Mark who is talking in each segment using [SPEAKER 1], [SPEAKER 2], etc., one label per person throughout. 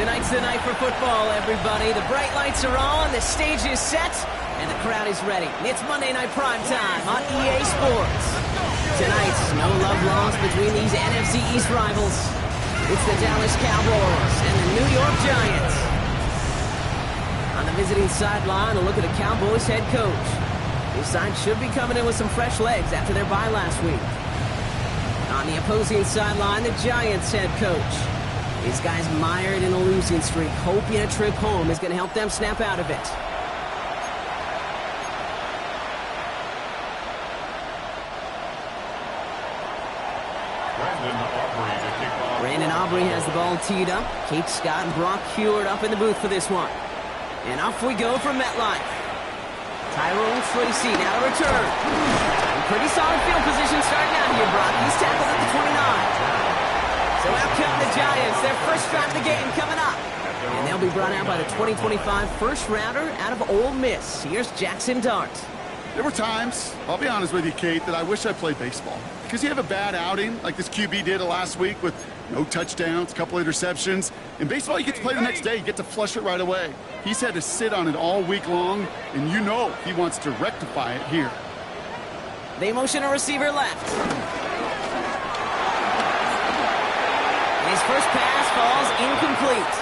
[SPEAKER 1] Tonight's the night for football, everybody. The bright lights are on, the stage is set, and the crowd is ready. It's Monday Night Primetime on EA Sports. Tonight's no love lost between these NFC East rivals. It's the Dallas Cowboys and the New York Giants. On the visiting sideline, a look at the Cowboys head coach. His side should be coming in with some fresh legs after their bye last week. On the opposing sideline, the Giants head coach. These guys mired in a losing streak, hoping a trip home is going to help them snap out of it. Brandon Aubrey has the ball teed up. Kate Scott and Brock Heward up in the booth for this one. And off we go from MetLife. Tyrone Tracy now to return. Pretty solid field position starting out here, Brock. He's tackled at the 29. So out come the Giants, their first drive of the game coming up. And they'll be brought out by the 2025 first rounder out of Ole Miss. Here's Jackson Dart.
[SPEAKER 2] There were times, I'll be honest with you, Kate, that I wish I played baseball. Because you have a bad outing, like this QB did last week with no touchdowns, a couple interceptions. In baseball, you get to play the next day. You get to flush it right away. He's had to sit on it all week long, and you know he wants to rectify it here.
[SPEAKER 1] They motion a receiver left. His first pass falls incomplete.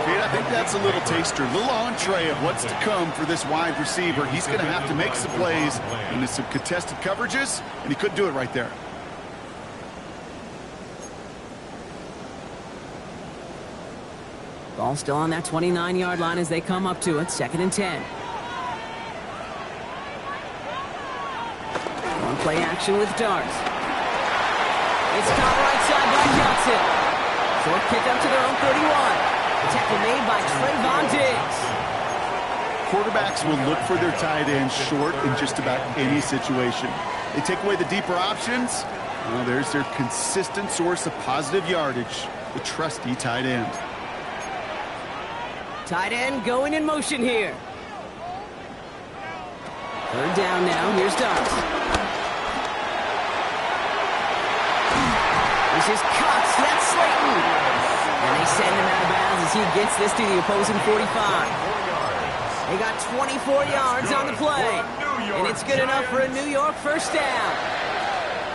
[SPEAKER 2] Kate, I think that's a little taster, a little entree of what's to come for this wide receiver. He's going to have to make some plays into some contested coverages, and he couldn't do it right there.
[SPEAKER 1] Ball still on that 29-yard line as they come up to it. 2nd and 10. One play action with Dart. It's caught right side by Johnson. Short kick up to their own 31. Tackle made by Trayvon Diggs.
[SPEAKER 2] Quarterbacks will look for their tight end short in just about any situation. They take away the deeper options. Well, there's their consistent source of positive yardage, the trusty tight end.
[SPEAKER 1] Tight end going in motion here. 3rd down now. Here's Dart. This is cuts. That's Slayton. And they send him out of bounds as he gets this to the opposing 45. They got 24 yards on the play. And it's good enough for a New York first down.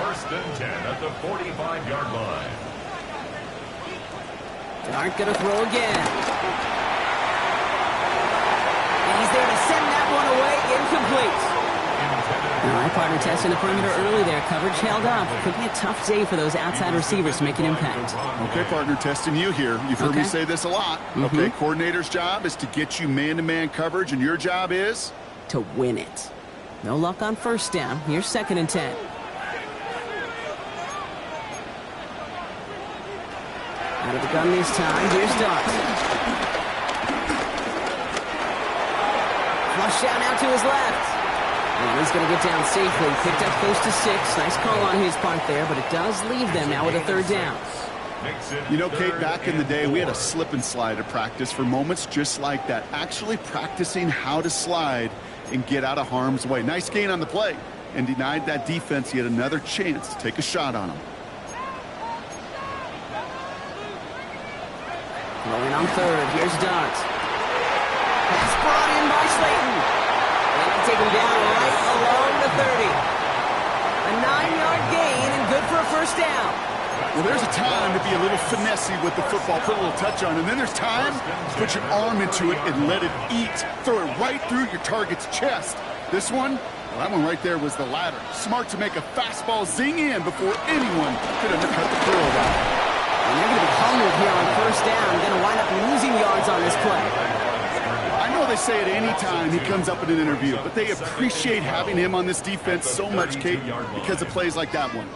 [SPEAKER 3] 1st and 10 at the 45-yard line.
[SPEAKER 1] Dart going to throw again. And he's there to send that one away. Incomplete. All right, partner testing the perimeter early there. Coverage held up. Could be a tough day for those outside receivers to make an impact.
[SPEAKER 2] Okay, partner, testing you here. You've heard me say this a lot. Okay, coordinator's job is to get you man-to-man coverage, and your job is?
[SPEAKER 1] To win it. No luck on first down. Here's 2nd and 10. Out of the gun this time. Here's Dart. Flush out now to his left. And he's going to get down safely. Picked up close to 6. Nice call on his part there, but it does leave them now with a 3rd down.
[SPEAKER 2] You know, Kate, back in the day, we had a slip and slide at practice for moments just like that. Actually practicing how to slide and get out of harm's way. Nice gain on the play, and denied that defense yet another chance to take a shot on him.
[SPEAKER 1] Rolling on 3rd. Here's Dart. Pass brought in by Slayton. Take him down right along the 30. A 9-yard gain and good for a first down.
[SPEAKER 2] Well, there's a time to be a little finessey with the football, put a little touch on it, and then there's time to put your arm into it and let it eat. Throw it right through your target's chest. This one, well, that one right there was the latter. Smart to make a fastball zing in before anyone could undercut the curl route.
[SPEAKER 1] And they're going to be humbled here on first down. Going to wind up losing yards on this play.
[SPEAKER 2] I know they say it any time he comes up in an interview, but they appreciate having him on this defense so much, Kate, because of plays like that one.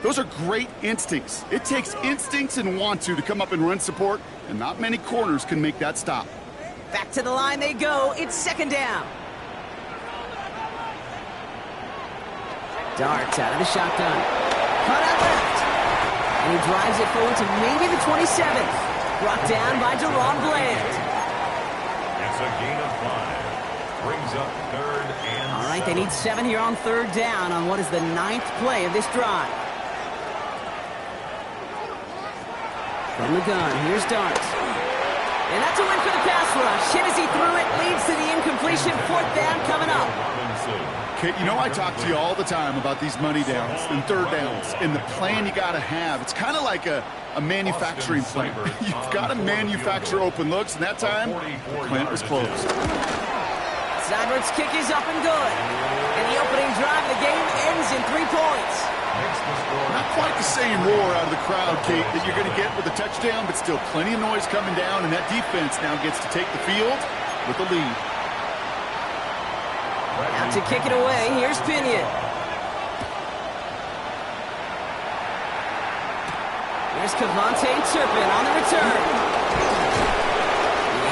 [SPEAKER 2] Those are great instincts. It takes instincts and want to come up and run support, and not many corners can make that stop.
[SPEAKER 1] Back to the line they go. It's 2nd down. Dart out of the shotgun. Cut out left. And he drives it forward to maybe the 27th. Brought down by Deron Bland.
[SPEAKER 3] It's a gain of 5. Brings up 3rd and
[SPEAKER 1] All right, they need 7 here on 3rd down on what is the 9th play of this drive. From the gun, here's Dart. And that's a win for the pass rush. Hit as he threw it, leads to the incompletion. 4th down coming up.
[SPEAKER 2] Kate, you know I talk to you all the time about these money downs and third downs and the plan you got to have. It's kind of like a manufacturing plant. You've got to manufacture open looks, and that time, the plant was closed.
[SPEAKER 1] Seibert's kick is up and good. And the opening drive of the game ends in 3 points.
[SPEAKER 2] Not quite the same roar out of the crowd, Kate, that you're going to get with a touchdown, but still plenty of noise coming down, and that defense now gets to take the field with the lead.
[SPEAKER 1] Out to kick it away, here's Pinion. Here's Cavante Turpin on the return.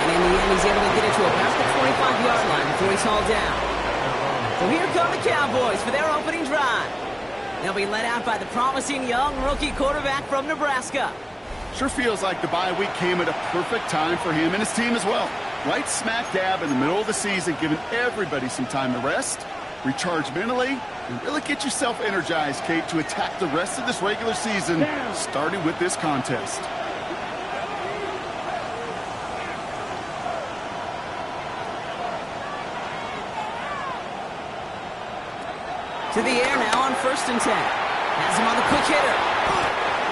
[SPEAKER 1] And in the end, he's able to get it to about the 25-yard line before he's hauled down. So here come the Cowboys for their opening drive. They'll be led out by the promising young rookie quarterback from Nebraska.
[SPEAKER 2] Sure feels like the bye week came at a perfect time for him and his team as well. Right smack dab in the middle of the season, giving everybody some time to rest, recharge mentally, and really get yourself energized, Kate, to attack the rest of this regular season, starting with this contest.
[SPEAKER 1] To the air now on 1st and 10. Has him on the quick hitter.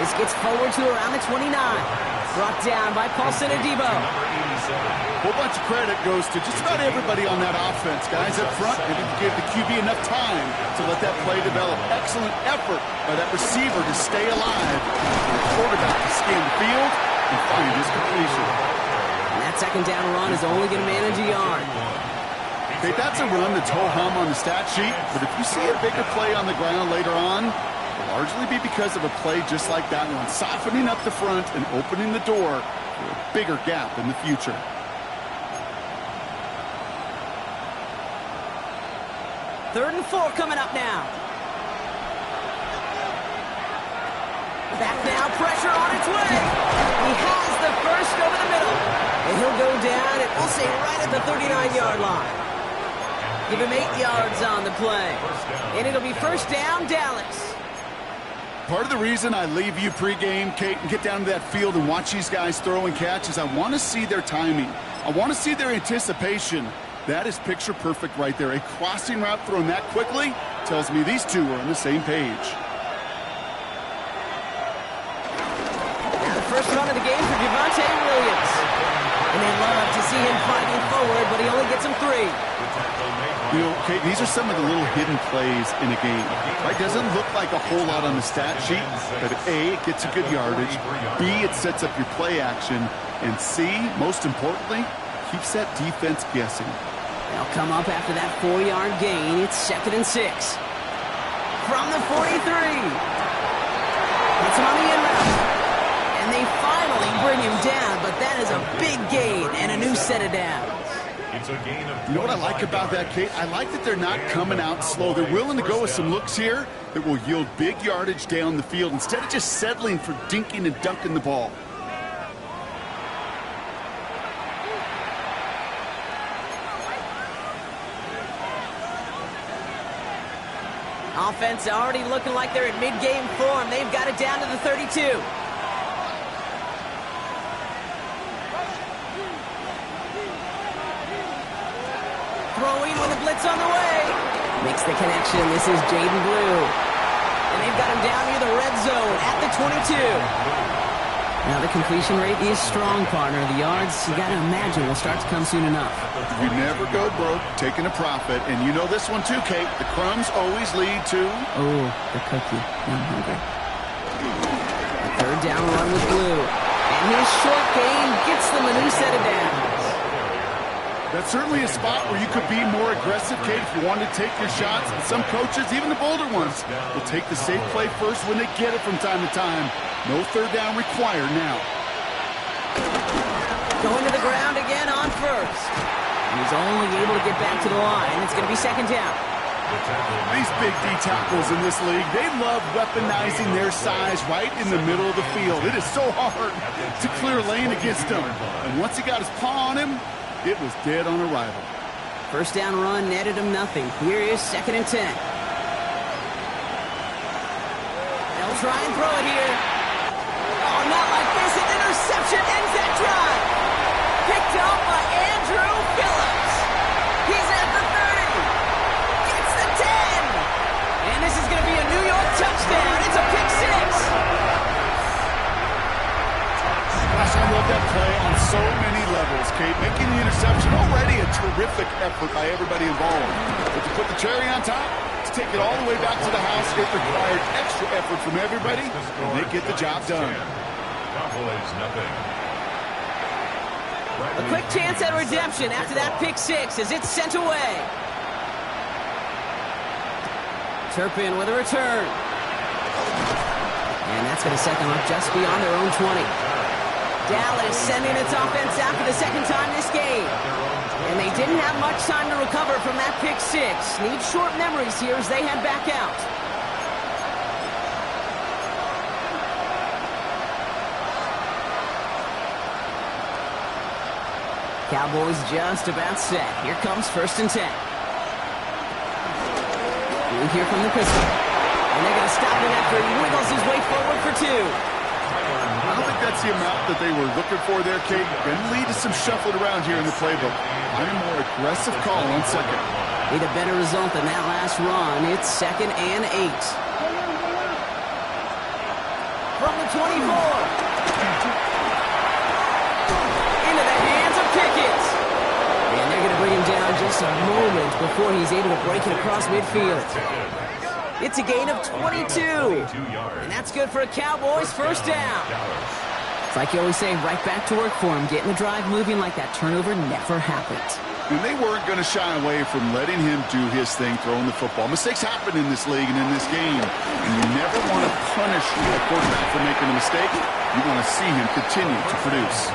[SPEAKER 1] This gets forward to around the 29. Brought down by Paulson Adebo.
[SPEAKER 2] A whole bunch of credit goes to just about everybody on that offense. Guys up front, they didn't give the QB enough time to let that play develop. Excellent effort by that receiver to stay alive. And the quarterback to scan the field and find his completion.
[SPEAKER 1] And that 2nd down run is only going to manage a yard.
[SPEAKER 2] Okay, that's a run that's ho-hum on the stat sheet, but if you see a bigger play on the ground later on, it'll largely be because of a play just like that one, softening up the front and opening the door for a bigger gap in the future.
[SPEAKER 1] Third and 4 coming up now. Back now, pressure on its way. He has the first over the middle. And he'll go down, and we'll say right at the 39-yard line. Give him 8 yards on the play. And it'll be 1st down, Dallas.
[SPEAKER 2] Part of the reason I leave you pregame, Kate, and get down to that field and watch these guys throw and catch is I want to see their timing. I want to see their anticipation. That is picture perfect right there. A crossing route thrown that quickly tells me these two are on the same page.
[SPEAKER 1] Now the first run of the game for Javonte Williams. And they love to see him fighting forward, but he only gets him 3.
[SPEAKER 2] You know, Kate, these are some of the little hidden plays in a game. Right? Doesn't look like a whole lot on the stat sheet, but A, it gets a good yardage. B, it sets up your play action. And C, most importantly, keeps that defense guessing.
[SPEAKER 1] They'll come up after that 4-yard gain. It's 2nd and 6. From the 43. It's him on the in route. And they finally bring him down, but that is a big gain and a new set of downs.
[SPEAKER 2] You know what I like about that, Kate? I like that they're not coming out slow. They're willing to go with some looks here that will yield big yardage down the field instead of just settling for dinking and dunking the ball.
[SPEAKER 1] Offense already looking like they're in mid-game form. They've got it down to the 32. Throwing with a blitz on the way. Makes the connection. This is Jaden Blue. And they've got him down near the red zone at the 22. Now the completion rate is strong, partner. The yards, you got to imagine, will start to come soon enough.
[SPEAKER 2] You never go broke taking a profit. And you know this one too, Kate. The crumbs always lead to...
[SPEAKER 1] Oh, the cookie. I'm hungry. The 3rd down run with Blue. And his short gain gets them a new set of downs.
[SPEAKER 2] That's certainly a spot where you could be more aggressive, Kate, if you want to take your shots. And some coaches, even the bolder ones, will take the safe play first when they get it from time to time. No 3rd down required now.
[SPEAKER 1] Going to the ground again on 1st. He's only able to get back to the line. It's going to be 2nd down.
[SPEAKER 2] These big D tackles in this league, they love weaponizing their size right in the middle of the field. It is so hard to clear lane against them. And once he got his paw on him, it was dead on arrival.
[SPEAKER 1] 1st down run netted him nothing. Here is 2nd and 10. They'll try and throw it here. Oh, not like this. An interception ends that drive. Picked up by Andrew Phillips. He's at the 30. Gets the 10. And this is going to be a New York touchdown. It's a pick six.
[SPEAKER 2] Gosh, I love that play on so many levels, Kate. Making the interception already a terrific effort by everybody involved. But to put the cherry on top, to take it all the way back to the house, it required extra effort from everybody, and they get the job done.
[SPEAKER 3] Cowboys nothing.
[SPEAKER 1] A quick chance at redemption after that pick six as it's sent away. Turpin with a return. And that's going to set them up just beyond their own 20. Dallas sending its offense out for the second time this game. And they didn't have much time to recover from that pick six. Need short memories here as they head back out. Cowboys just about set. Here comes 1st and 10. We hear from the pistol. And they're going to stop him after he wiggles his way forward for 2.
[SPEAKER 2] I don't think that's the amount that they were looking for there, Kate. Going to lead to some shuffling around here in the playbook. I'm a more aggressive call on second.
[SPEAKER 1] Need a better result than that last run. It's 2nd and 8. From the 24. Into the hands of Pickett. And they're going to bring him down just a moment before he's able to break it across midfield. It's a gain of 22. And that's good for a Cowboys first down. It's like you always say, right back to work for him. Getting the drive moving like that turnover never happened.
[SPEAKER 2] And they weren't going to shy away from letting him do his thing, throwing the football. Mistakes happen in this league and in this game. And you never want to punish a quarterback for making a mistake. You want to see him continue to produce.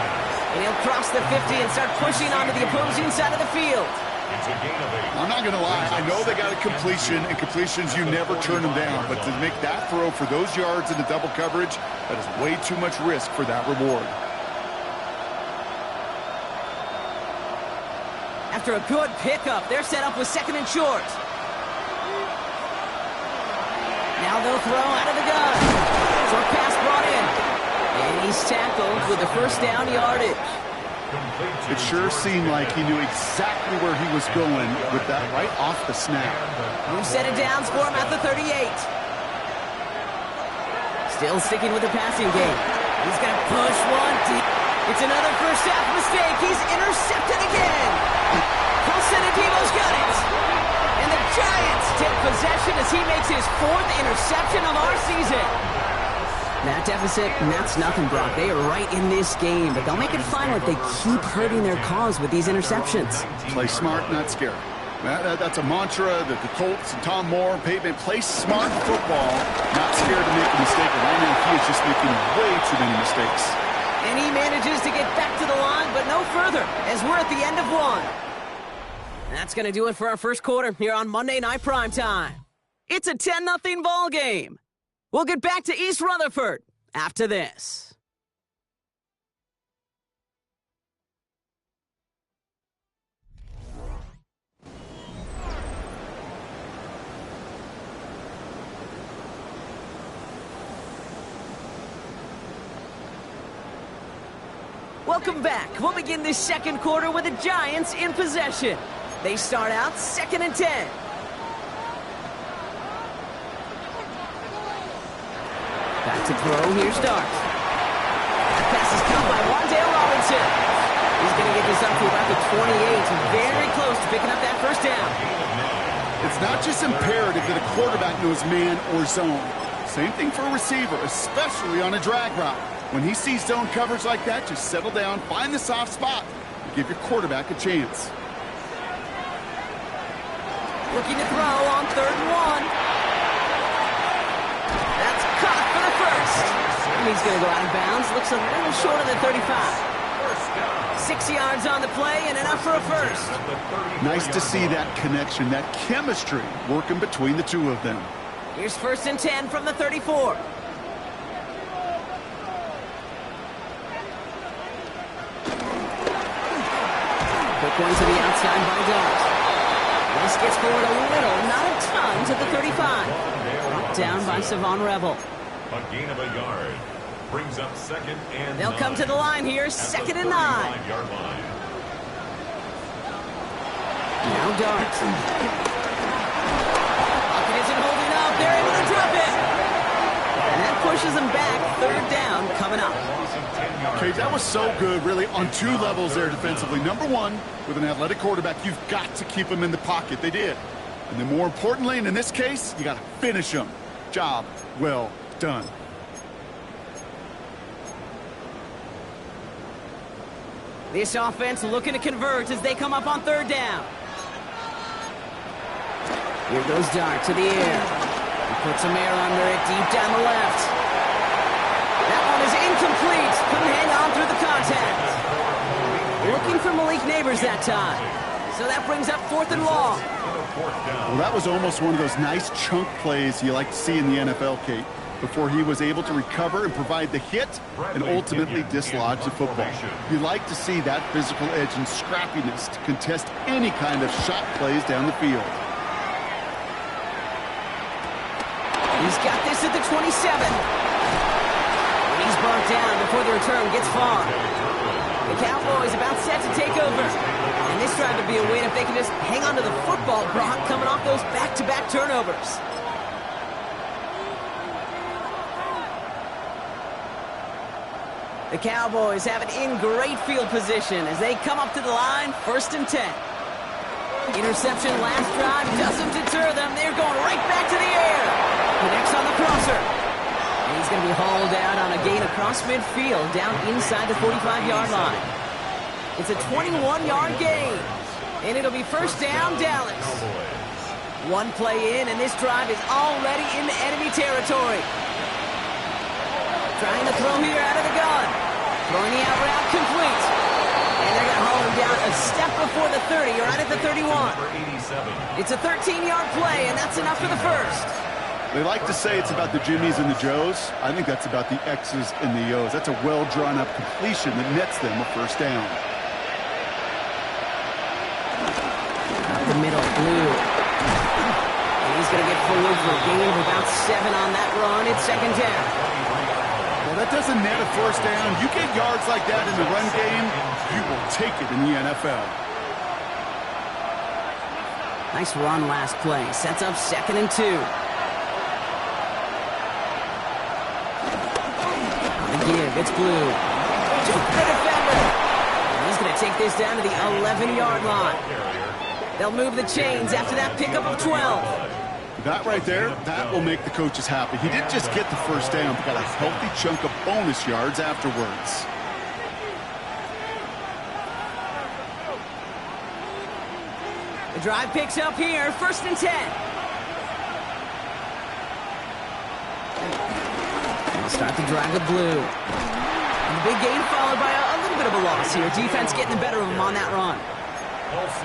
[SPEAKER 1] And he'll cross the 50 and start pushing onto the opposing side of the field.
[SPEAKER 2] I'm not going to lie. I know they got a completion, and completions, you never turn them down. But to make that throw for those yards in the double coverage, that is way too much risk for that reward.
[SPEAKER 1] After a good pickup, they're set up with 2nd and short. Now they'll throw out of the gun. Short pass brought in. And he's tackled with the first down yardage.
[SPEAKER 2] It sure seemed like he knew exactly where he was going with that right off the snap.
[SPEAKER 1] New set of downs for him at the 38. Still sticking with the passing game. He's going to push one deep. It's another first half mistake. He's intercepted again. Debo's got it. And the Giants take possession as he makes his 4th interception of our season. That deficit, and that's nothing, Brock. They are right in this game, but they'll make it fun if they keep hurting their cause with these interceptions.
[SPEAKER 2] Play smart, not scared. That's a mantra that the Colts and Tom Moore and Peyton play smart football, not scared to make a mistake. And right now, he is just making way too many mistakes.
[SPEAKER 1] And he manages to get back to the line, but no further, as we're at the end of 1. That's going to do it for our first quarter here on Monday Night Primetime. It's a 10-0 ball game. We'll get back to East Rutherford after this. Welcome back. We'll begin this second quarter with the Giants in possession. They start out 2nd and 10. Back to throw. Here's Dart. That pass is caught by Wan'Dale Robinson. He's going to get this up to about the 28. Very close to picking up that first down.
[SPEAKER 2] It's not just imperative that a quarterback knows man or zone. Same thing for a receiver, especially on a drag route. When he sees zone coverage like that, just settle down, find the soft spot, and give your quarterback a chance.
[SPEAKER 1] Looking to throw on 3rd and 1. That's caught for the first. And he's going to go out of bounds. Looks a little short of the 35. 6 yards on the play and enough for a first.
[SPEAKER 2] Nice to see that connection, that chemistry working between the two of them.
[SPEAKER 1] Here's 1st and 10 from the 34. Quick one to the outside by Dart. This gets forward a little, not a ton, to the 35. Brought down by Savon Rebel.
[SPEAKER 3] A gain of a yard. Brings up second and
[SPEAKER 1] They'll come to the line here, second and 9. Now Dart. Pocket isn't holding up. They're able to drop it. And that pushes them back. Third down coming up.
[SPEAKER 2] Okay, that was so good, really, on two levels there defensively. Number one, with an athletic quarterback, you've got to keep him in the pocket. They did. And then more importantly, and in this case, you got to finish him. Job well done.
[SPEAKER 1] This offense looking to convert as they come up on third down. Here goes Dart to the air. He puts some air under it deep down the left. That one is incomplete. Couldn't hang on through the contact. Looking for Malik Neighbors that time. So that brings up 4th and long.
[SPEAKER 2] Well, that was almost one of those nice chunk plays you like to see in the NFL, Kate, before he was able to recover and provide the hit and ultimately dislodge the football. You like to see that physical edge and scrappiness to contest any kind of shot plays down the field.
[SPEAKER 1] He's got this at the 27. He's brought down before the return gets far. The Cowboys about set to take over. And this drive would be a win if they can just hang on to the football, Brock, coming off those back-to-back turnovers. The Cowboys have it in great field position as they come up to the line, 1st and 10. Interception last drive doesn't deter them. They're going right back to the air. Connects on the crosser. And he's going to be hauled out on a gain across midfield down inside the 45-yard line. It's a 21-yard gain. And it'll be 1st down, Dallas. One play in, and this drive is already into enemy territory. Trying to throw here out of the gun. Throwing the out route complete. And they're going to haul him down a step before the 30, right at the 31. It's a 13-yard play, and that's enough for the first.
[SPEAKER 2] They like to say it's about the Jimmies and the Joes. I think that's about the X's and the O's. That's a well-drawn-up completion that nets them a 1st down.
[SPEAKER 1] Up the middle, Blue. And he's going to get forward for a gain of about 7 on that run. It's 2nd down.
[SPEAKER 2] Well, that doesn't net a 1st down. You get yards like that in the run game, you will take it in the NFL.
[SPEAKER 1] Nice run last play. Sets up 2nd and 2. Give, it's Blue. To the defender. And he's going to take this down to the 11-yard line. They'll move the chains after that pickup of 12.
[SPEAKER 2] That right there, that will make the coaches happy. He didn't just get the 1st down, but got a healthy chunk of bonus yards afterwards.
[SPEAKER 1] The drive picks up here, 1st and 10. Start the drive with Blue. And the big gain followed by a little bit of a loss here. Defense getting the better of him on that run.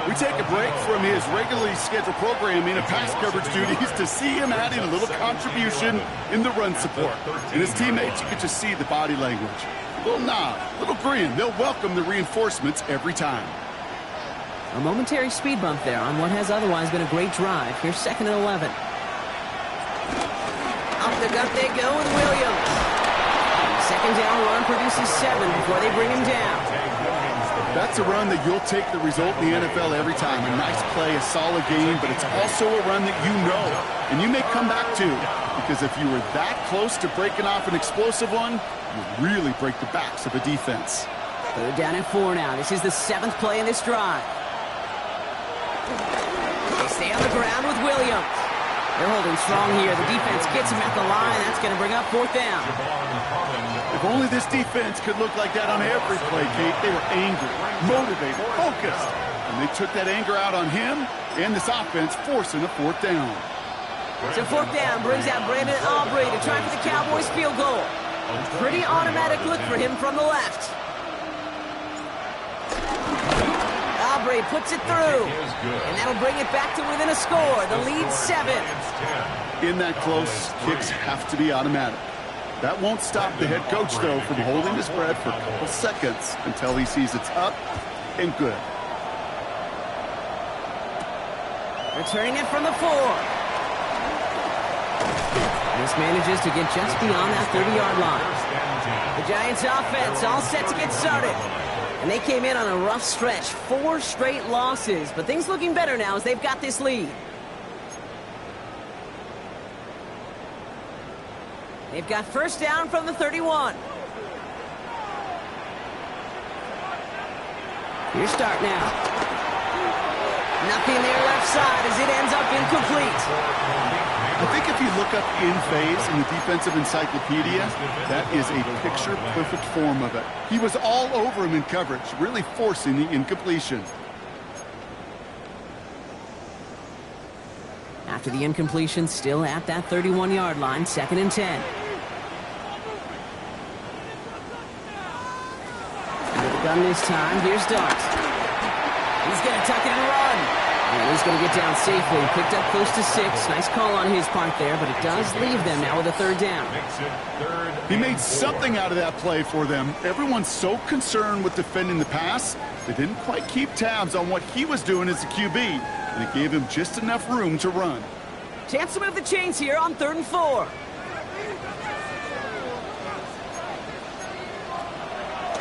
[SPEAKER 2] We take a break from his regularly scheduled programming and pass coverage duties to see him adding a little contribution in the run support. And his teammates, you could just see the body language. A little nod, a little grin. They'll welcome the reinforcements every time.
[SPEAKER 1] A momentary speed bump there on what has otherwise been a great drive. Here's 2nd and 11. Up the gut they go with Williams. 2nd down run produces 7 before they bring him down.
[SPEAKER 2] That's a run that you'll take the result in the NFL every time. A nice play, a solid game, but it's also a run that you know, and you may come back to, because if you were that close to breaking off an explosive one, you really break the backs of a defense.
[SPEAKER 1] 3rd down and 4 now. This is the 7th play in this drive. They stay on the ground with Williams. They're holding strong here. The defense gets him at the line. That's going to bring up 4th down.
[SPEAKER 2] If only this defense could look like that on every play, Kate. They were angry, motivated, focused. And they took that anger out on him and this offense, forcing a 4th down.
[SPEAKER 1] So 4th down brings out Brandon Aubrey to try for the Cowboys field goal. Pretty automatic look for him from the left. Aubrey puts it through. And that'll bring it back to within a score. The lead 7.
[SPEAKER 2] In that close, kicks have to be automatic. That won't stop the head coach, though, from holding his breath for a couple seconds until he sees it's up and good.
[SPEAKER 1] Returning it from the 4. This manages to get just beyond that 30-yard line. The Giants offense all set to get started. And they came in on a rough stretch, 4 straight losses. But things looking better now as they've got this lead. They've got first down from the 31. Your start now. Nothing there left side as it ends up incomplete.
[SPEAKER 2] I think if you look up in phase in the defensive encyclopedia, that is a picture-perfect form of it. He was all over him in coverage, really forcing the incompletion.
[SPEAKER 1] After the incompletion, still at that 31-yard line, 2nd and 10. Out of the gun this time, here's Dart. He's going to tuck it and run. And he's going to get down safely. Picked up close to 6. Nice call on his part there, but it does leave them now with a 3rd down.
[SPEAKER 2] He made something out of that play for them. Everyone's so concerned with defending the pass, they didn't quite keep tabs on what he was doing as a QB, and it gave him just enough room to run.
[SPEAKER 1] Chance to move the chains here on 3rd and 4.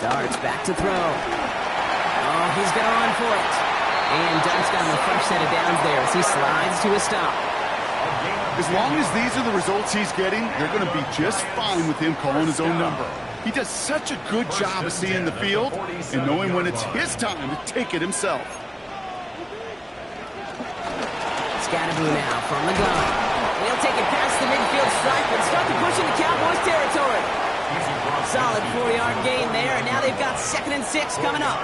[SPEAKER 1] Dart's back to throw. Oh, he's going to run for it. And Dart's got him a fresh set of downs there as he slides to a stop.
[SPEAKER 2] As long as these are the results he's getting, they're going to be just fine with him calling his own number. He does such a good job of seeing the field and knowing when it's his time to take it himself.
[SPEAKER 1] Scatterboo now from the gun. He'll take it past the midfield stripe and start to push into Cowboys territory. Solid 4-yard gain there, and now they've got 2nd and 6 coming up.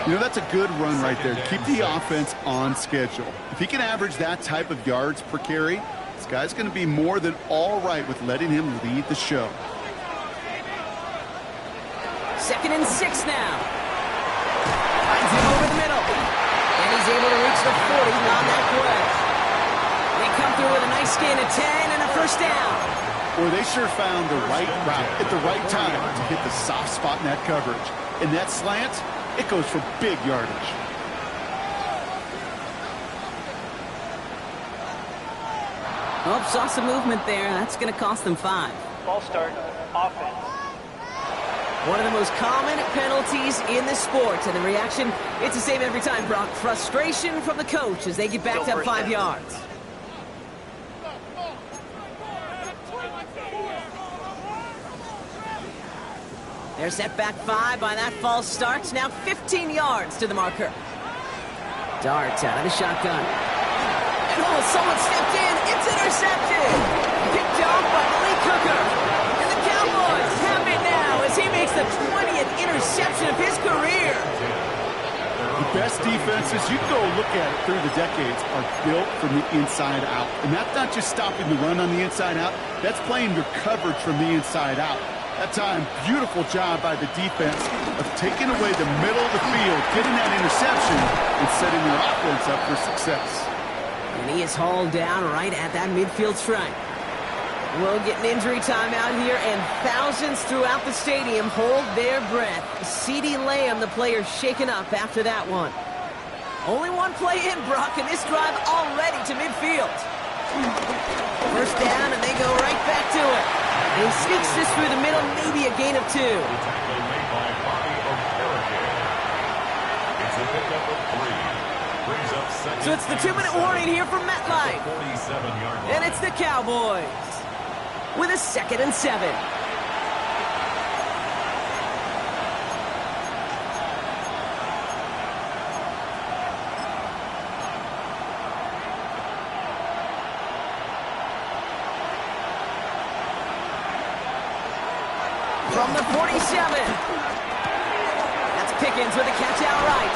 [SPEAKER 2] You know, that's a good run right there. Keep the offense on schedule. If he can average that type of yards per carry, this guy's going to be more than all right with letting him lead the show.
[SPEAKER 1] 2nd and 6 now. Finds him over the middle. And he's able to reach the 40 on that play. They come through with a nice gain of 10 and a first down.
[SPEAKER 2] Boy, they sure found the right route at the right time to hit the soft spot in that coverage. And that slant, it goes for big yardage.
[SPEAKER 1] Oh, saw some movement there. That's going to cost them 5.
[SPEAKER 4] False start, offense.
[SPEAKER 1] One of the most common penalties in the sport. And the reaction, it's the same every time, Brock. Frustration from the coach as they get backed up 5 yards. They're set back 5 by that false start. Now 15 yards to the marker. Dart out of the shotgun. And oh, someone stepped in. It's intercepted. Picked off by Lee Cooker. And the Cowboys have it now as he makes the 20th interception of his career.
[SPEAKER 2] The best defenses, you can go look at it through the decades, are built from the inside out. And that's not just stopping the run on the inside out. That's playing your coverage from the inside out. That time, beautiful job by the defense of taking away the middle of the field, getting that interception, and setting their offense up for success.
[SPEAKER 1] And he is hauled down right at that midfield stripe. We'll get an injury timeout here, and thousands throughout the stadium hold their breath. CeeDee Lamb, the player, shaken up after that one. Only one play in, Brock, and this drive already to midfield. First down, and they go right back to it. And he sneaks this through the middle, maybe a gain of 2. So it's the 2-minute warning here from MetLife. And it's the Cowboys with a 2nd and 7. From the 47. That's Pickens with a catch out right.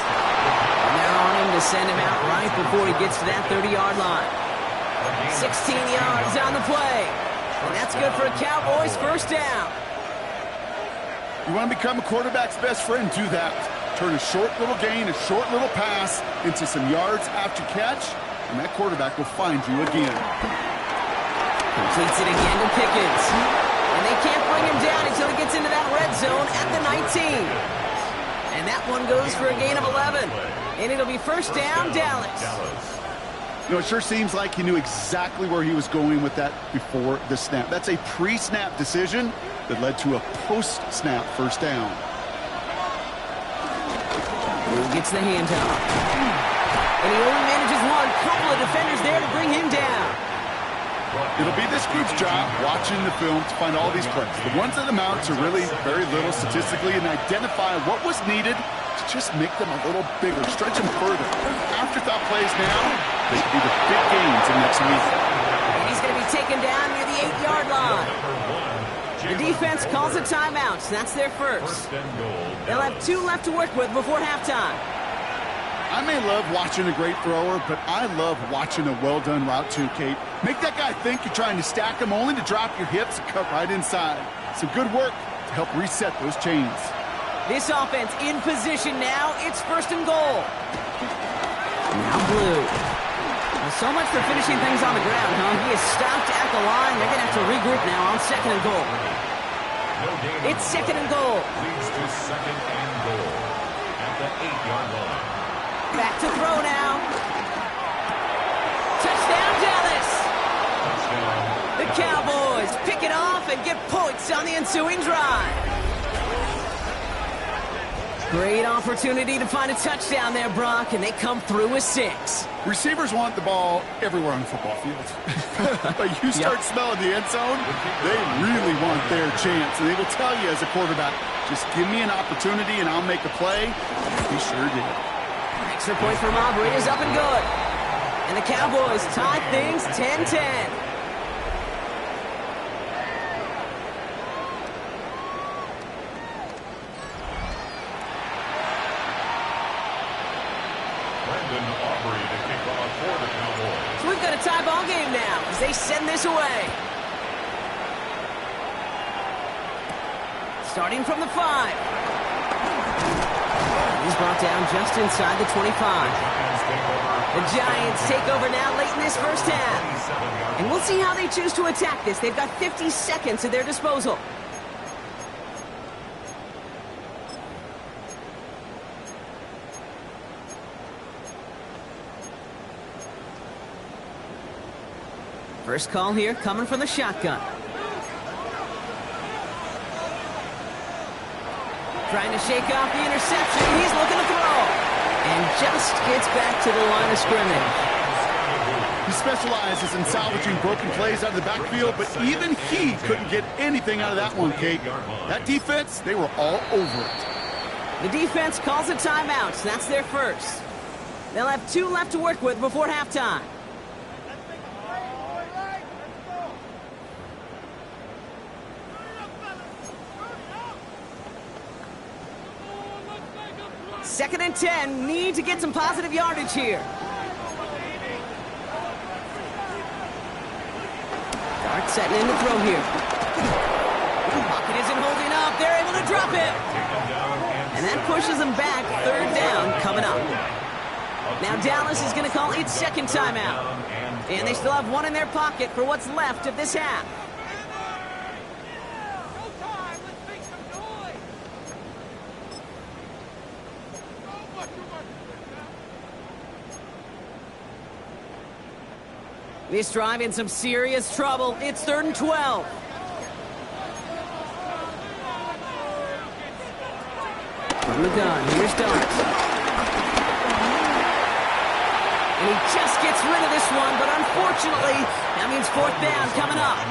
[SPEAKER 1] And they're on him to send him out right before he gets to that 30-yard line. 16 yards on the play. And that's good for a Cowboys first down.
[SPEAKER 2] You want to become a quarterback's best friend, do that. Turn a short little gain, a short little pass into some yards after catch, and that quarterback will find you again.
[SPEAKER 1] Completes it again to Pickens. And they can't bring him down until he gets into that red zone at the 19. And that one goes for a gain of 11. And it'll be first down, Dallas.
[SPEAKER 2] You know, it sure seems like he knew exactly where he was going with that before the snap. That's a pre-snap decision that led to a post-snap first down.
[SPEAKER 1] He gets the handoff. And he only manages one. Couple of defenders there to bring him down.
[SPEAKER 2] It'll be this group's job watching the film to find all these plays. The ones that amount to really very little statistically and identify what was needed to just make them a little bigger, stretch them further. Afterthought plays now, they could be the big gains in next week.
[SPEAKER 1] And he's going to be taken down near the 8-yard line. The defense calls a timeout, so that's their first. They'll have 2 left to work with before halftime.
[SPEAKER 2] I may love watching a great thrower, but I love watching a well-done route too, Kate. Make that guy think you're trying to stack him only to drop your hips and cut right inside. Some good work to help reset those chains.
[SPEAKER 1] This offense in position now. It's first and goal. Now Blue. Well, so much for finishing things on the ground, huh? He is stopped at the line. They're going to have to regroup now on second and goal. It's second and goal.
[SPEAKER 3] Leads to second and goal at the 8-yard line.
[SPEAKER 1] Back to throw now. Touchdown, Dallas. The Cowboys pick it off and get points on the ensuing drive. Great opportunity to find a touchdown there, Brock, and they come through with 6.
[SPEAKER 2] Receivers want the ball everywhere on the football field. But you start smelling the end zone, they really want their chance. And they will tell you as a quarterback, just give me an opportunity and I'll make a play. He sure did.
[SPEAKER 1] Extra point for Aubrey is up and good. And the Cowboys tie things 10-10. So we've got a tie ball game now as they send this away. Starting from the 5. He's brought down just inside the 25. The Giants take over now late in this first half. And we'll see how they choose to attack this. They've got 50 seconds at their disposal. First call here coming from the shotgun. Trying to shake off the interception. He's looking to throw. And just gets back to the line of scrimmage.
[SPEAKER 2] He specializes in salvaging broken plays out of the backfield, but even he couldn't get anything out of that one, Kate. That defense, they were all over it.
[SPEAKER 1] The defense calls a timeout, so that's their first. They'll have 2 left to work with before halftime. Second and 10, need to get some positive yardage here. Dart setting in to throw here. Pocket isn't holding up. They're able to drop it. And that pushes them back. Third down coming up. Now Dallas is going to call its second timeout. And they still have 1 in their pocket for what's left of this half. This drive in some serious trouble. It's 3rd and 12. From the gun, here's Dart. And he just gets rid of this one, but unfortunately, that means 4th down coming up.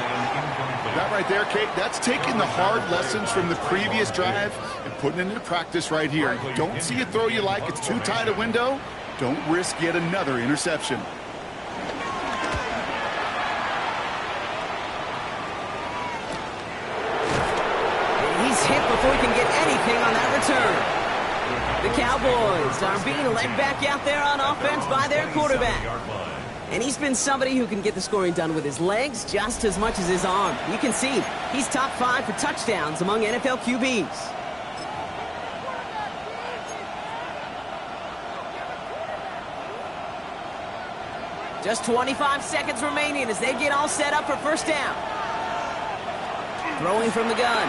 [SPEAKER 2] That right there, Kate, that's taking the hard lessons from the previous drive and putting it into practice right here. Don't see a throw you like, it's too tight a window. Don't risk yet another interception.
[SPEAKER 1] Before he can get anything on that return. The Cowboys are being led back out there on offense by their quarterback. And he's been somebody who can get the scoring done with his legs just as much as his arm. You can see he's top 5 for touchdowns among NFL QBs. Just 25 seconds remaining as they get all set up for first down. Throwing from the gun.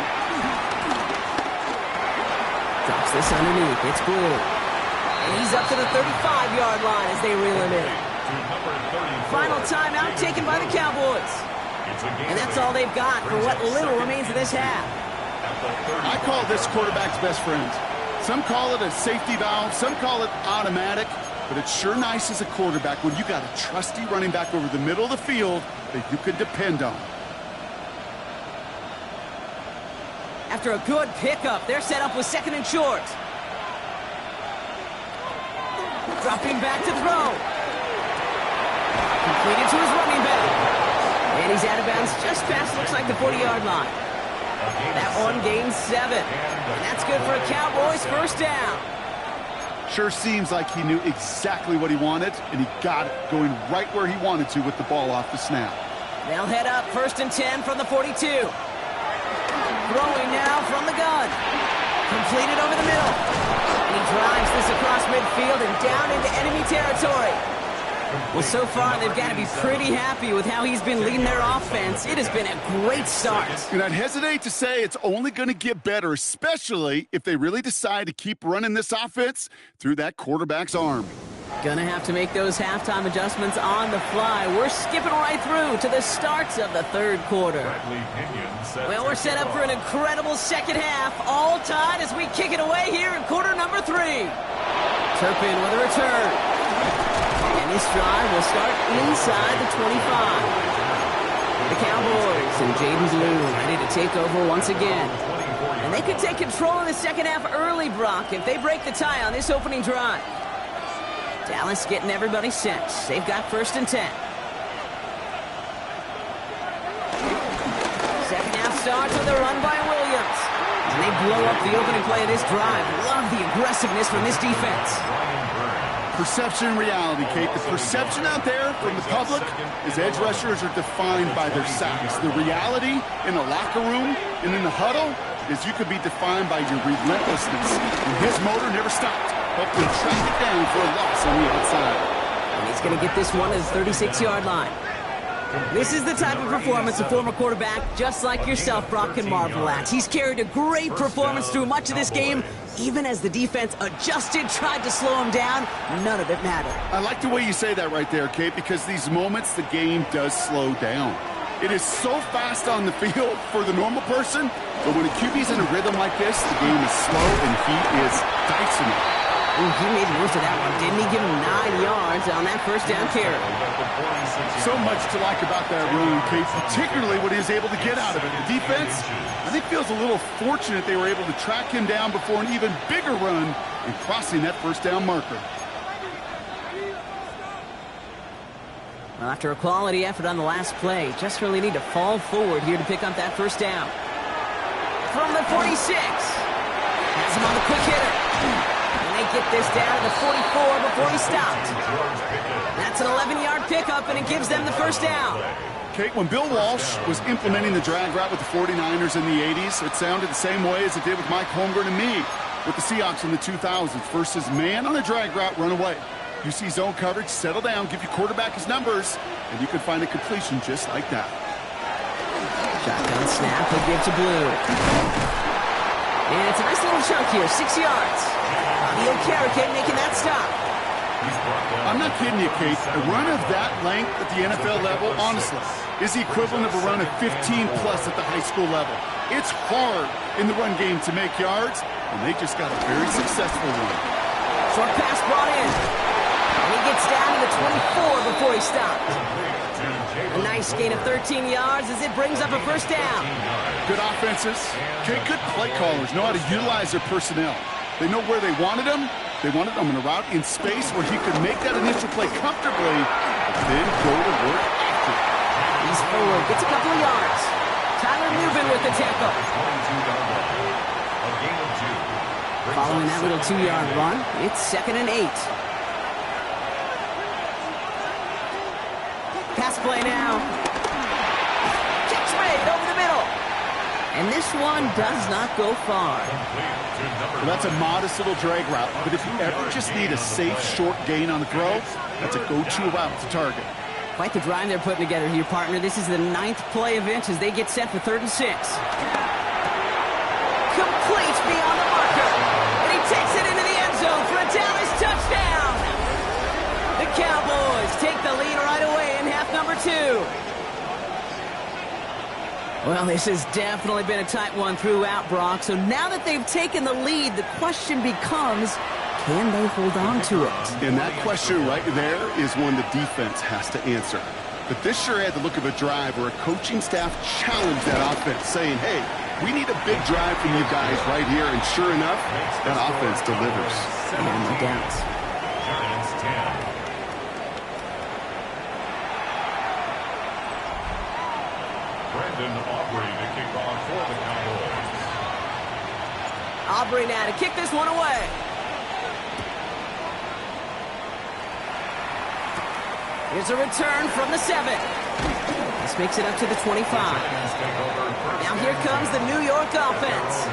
[SPEAKER 1] Drops this underneath. It's Blue. And he's up to the 35-yard line as they reel him in. Final timeout taken by the Cowboys. And that's all they've got for what little remains of this half.
[SPEAKER 2] I call this quarterback's best friend. Some call it a safety valve, some call it automatic, but it's sure nice as a quarterback when you got a trusty running back over the middle of the field that you can depend on.
[SPEAKER 1] After a good pickup, they're set up with second and short. Dropping back to throw. Completed to his running back. And he's out of bounds just past, looks like, the 40-yard line. That one gains 7. And that's good for a Cowboys first down.
[SPEAKER 2] Sure seems like he knew exactly what he wanted, and he got it, going right where he wanted to with the ball off the snap.
[SPEAKER 1] They'll head up first and 10 from the 42. Throwing now from the gun. Completed over the middle. And he drives this across midfield and down into enemy territory. Well, so far, they've got to be pretty happy with how he's been leading their offense. It has been a great start.
[SPEAKER 2] And I'd hesitate to say it's only going to get better, especially if they really decide to keep running this offense through that quarterback's arm.
[SPEAKER 1] Gonna have to make those halftime adjustments on the fly. We're skipping right through to the starts of the third quarter. Well, we're set up for an incredible second half, all tied as we kick it away here in quarter number 3. Turpin with a return. And this drive will start inside the 25. The Cowboys and Jaden Blue ready to take over once again. And they could take control of the second half early, Brock, if they break the tie on this opening drive. Dallas getting everybody set. They've got first and 10. Second half starts with a run by Williams. And they blow up the opening play of this drive. Love the aggressiveness from this defense.
[SPEAKER 2] Perception and reality, Kate. The perception out there from the public is edge rushers are defined by their sacks. The reality in the locker room and in the huddle is you could be defined by your relentlessness. And his motor never stopped. Helped him track it down for a loss on the outside.
[SPEAKER 1] And he's going to get this one at the 36-yard line. This is the type of performance a former quarterback just like yourself, Brock, can marvel at. He's carried a great performance through much of this game. Even as the defense adjusted, tried to slow him down, none of it mattered.
[SPEAKER 2] I like the way you say that right there, Kate, because these moments the game does slow down. It is so fast on the field for the normal person, but when a QB's in a rhythm like this, the game is slow and he is dicing it.
[SPEAKER 1] Ooh, he made most of that one, didn't he? Give him 9 yards on that first down carry.
[SPEAKER 2] So much to like about that run, Kate, particularly what he was able to get out of it. The defense, I think, feels a little fortunate they were able to track him down before an even bigger run and crossing that first down marker.
[SPEAKER 1] Well, after a quality effort on the last play, just really need to fall forward here to pick up that first down. From the 46. Has him on the quick hitter. And they get this down to the 44 before he stopped. That's an 11-yard pickup, and it gives them the first down.
[SPEAKER 2] Kate, when Bill Walsh was implementing the drag route with the 49ers in the 80s, it sounded the same way as it did with Mike Holmgren and me with the Seahawks in the 2000s. Versus man on a drag route, run away. You see zone coverage, settle down, give your quarterback his numbers, and you can find a completion just like that.
[SPEAKER 1] Shotgun snap, he'll give to Blue. And it's a nice little chunk here, 6 yards. Neil Carrick making that stop.
[SPEAKER 2] I'm not kidding you, Kate. A run of that length at the NFL level, honestly, is the equivalent of a run of 15-plus at the high school level. It's hard in the run game to make yards, and they just got a very successful one.
[SPEAKER 1] Short pass brought in. And he gets down to the 24 before he stopped. A nice gain of 13 yards as it brings up a first down.
[SPEAKER 2] Good offenses. Okay, good play callers know how to utilize their personnel. They know where they wanted them. They wanted them in a route in space where he could make that initial play comfortably, but then go to work after.
[SPEAKER 1] He's forward, gets a couple of yards. Tyler Newman with the tackle. Following that little 2-yard run, it's 2nd and 8. Pass play now. Kicks made over the middle. And this one does not go far.
[SPEAKER 2] Well, that's a modest little drag route, but if you ever just need a safe, short gain on the throw, that's a go-to route to target.
[SPEAKER 1] Quite the drive they're putting together here, partner. This is the 9th play of inch as they get set for 3rd and 6. Complete beyond the marker. And he takes it into the end zone for a Dallas touchdown. The Cowboys take the lead right away in half number 2. Well, this has definitely been a tight one throughout, Brock. So now that they've taken the lead, the question becomes, can they hold on to it?
[SPEAKER 2] And that question right there is one the defense has to answer. But this sure had the look of a drive where a coaching staff challenged that offense, saying, hey, we need a big drive from you guys right here. And sure enough, that offense delivers.
[SPEAKER 1] And no doubt.
[SPEAKER 3] Giants 10. Brendan Aubrey to kick off for the Cowboys.
[SPEAKER 1] Aubrey now to kick this one away. Here's a return from the 7. This makes it up to the 25. Now here comes the New York offense.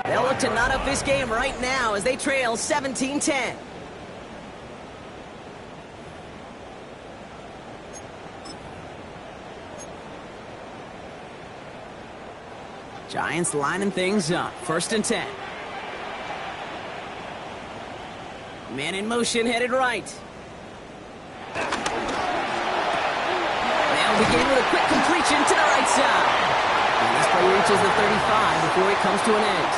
[SPEAKER 1] They'll look to knot up this game right now as they trail 17-10. Giants lining things up. 1st and 10. Man in motion, headed right. They'll begin with a quick completion to the right side. And this play reaches the 35 before it comes to an end.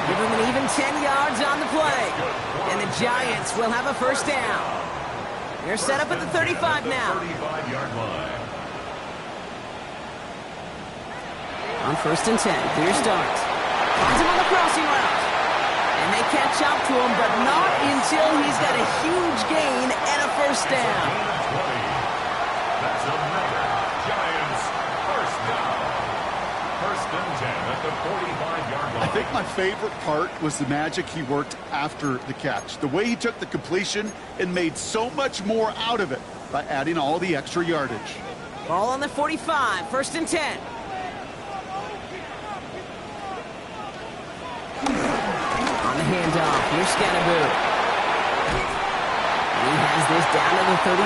[SPEAKER 1] Give them an even 10 yards on the play. And the Giants will have a 1st down. They're set up at the 35 now.
[SPEAKER 3] 35-yard line.
[SPEAKER 1] On 1st and 10, clear start. Finds him on the crossing route. And they catch up to him, but not until he's got a huge gain and a 1st down.
[SPEAKER 3] That's another Giants 1st down. 1st and 10 at the 45-yard line.
[SPEAKER 2] I think my favorite part was the magic he worked after the catch. The way he took the completion and made so much more out of it by adding all the extra yardage.
[SPEAKER 1] Ball on the 45, 1st and 10. On the handoff, here's Scannaboo. He has this down to the 34.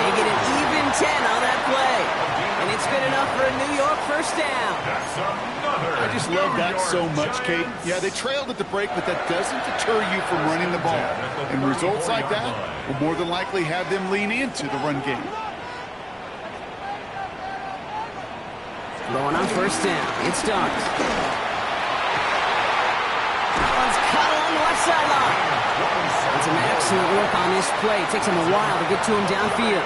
[SPEAKER 1] They get an even 10 on that play. And it's good enough for a New York first down.
[SPEAKER 3] That's another.
[SPEAKER 2] I just love that so much, Kate. Yeah, they trailed at the break, but that doesn't deter you from running the ball. And results like that will more than likely have them lean into the run game.
[SPEAKER 1] Going on 1st down. It starts. That one's caught along the left sideline. And some excellent work on this play. It takes him a while to get to him downfield.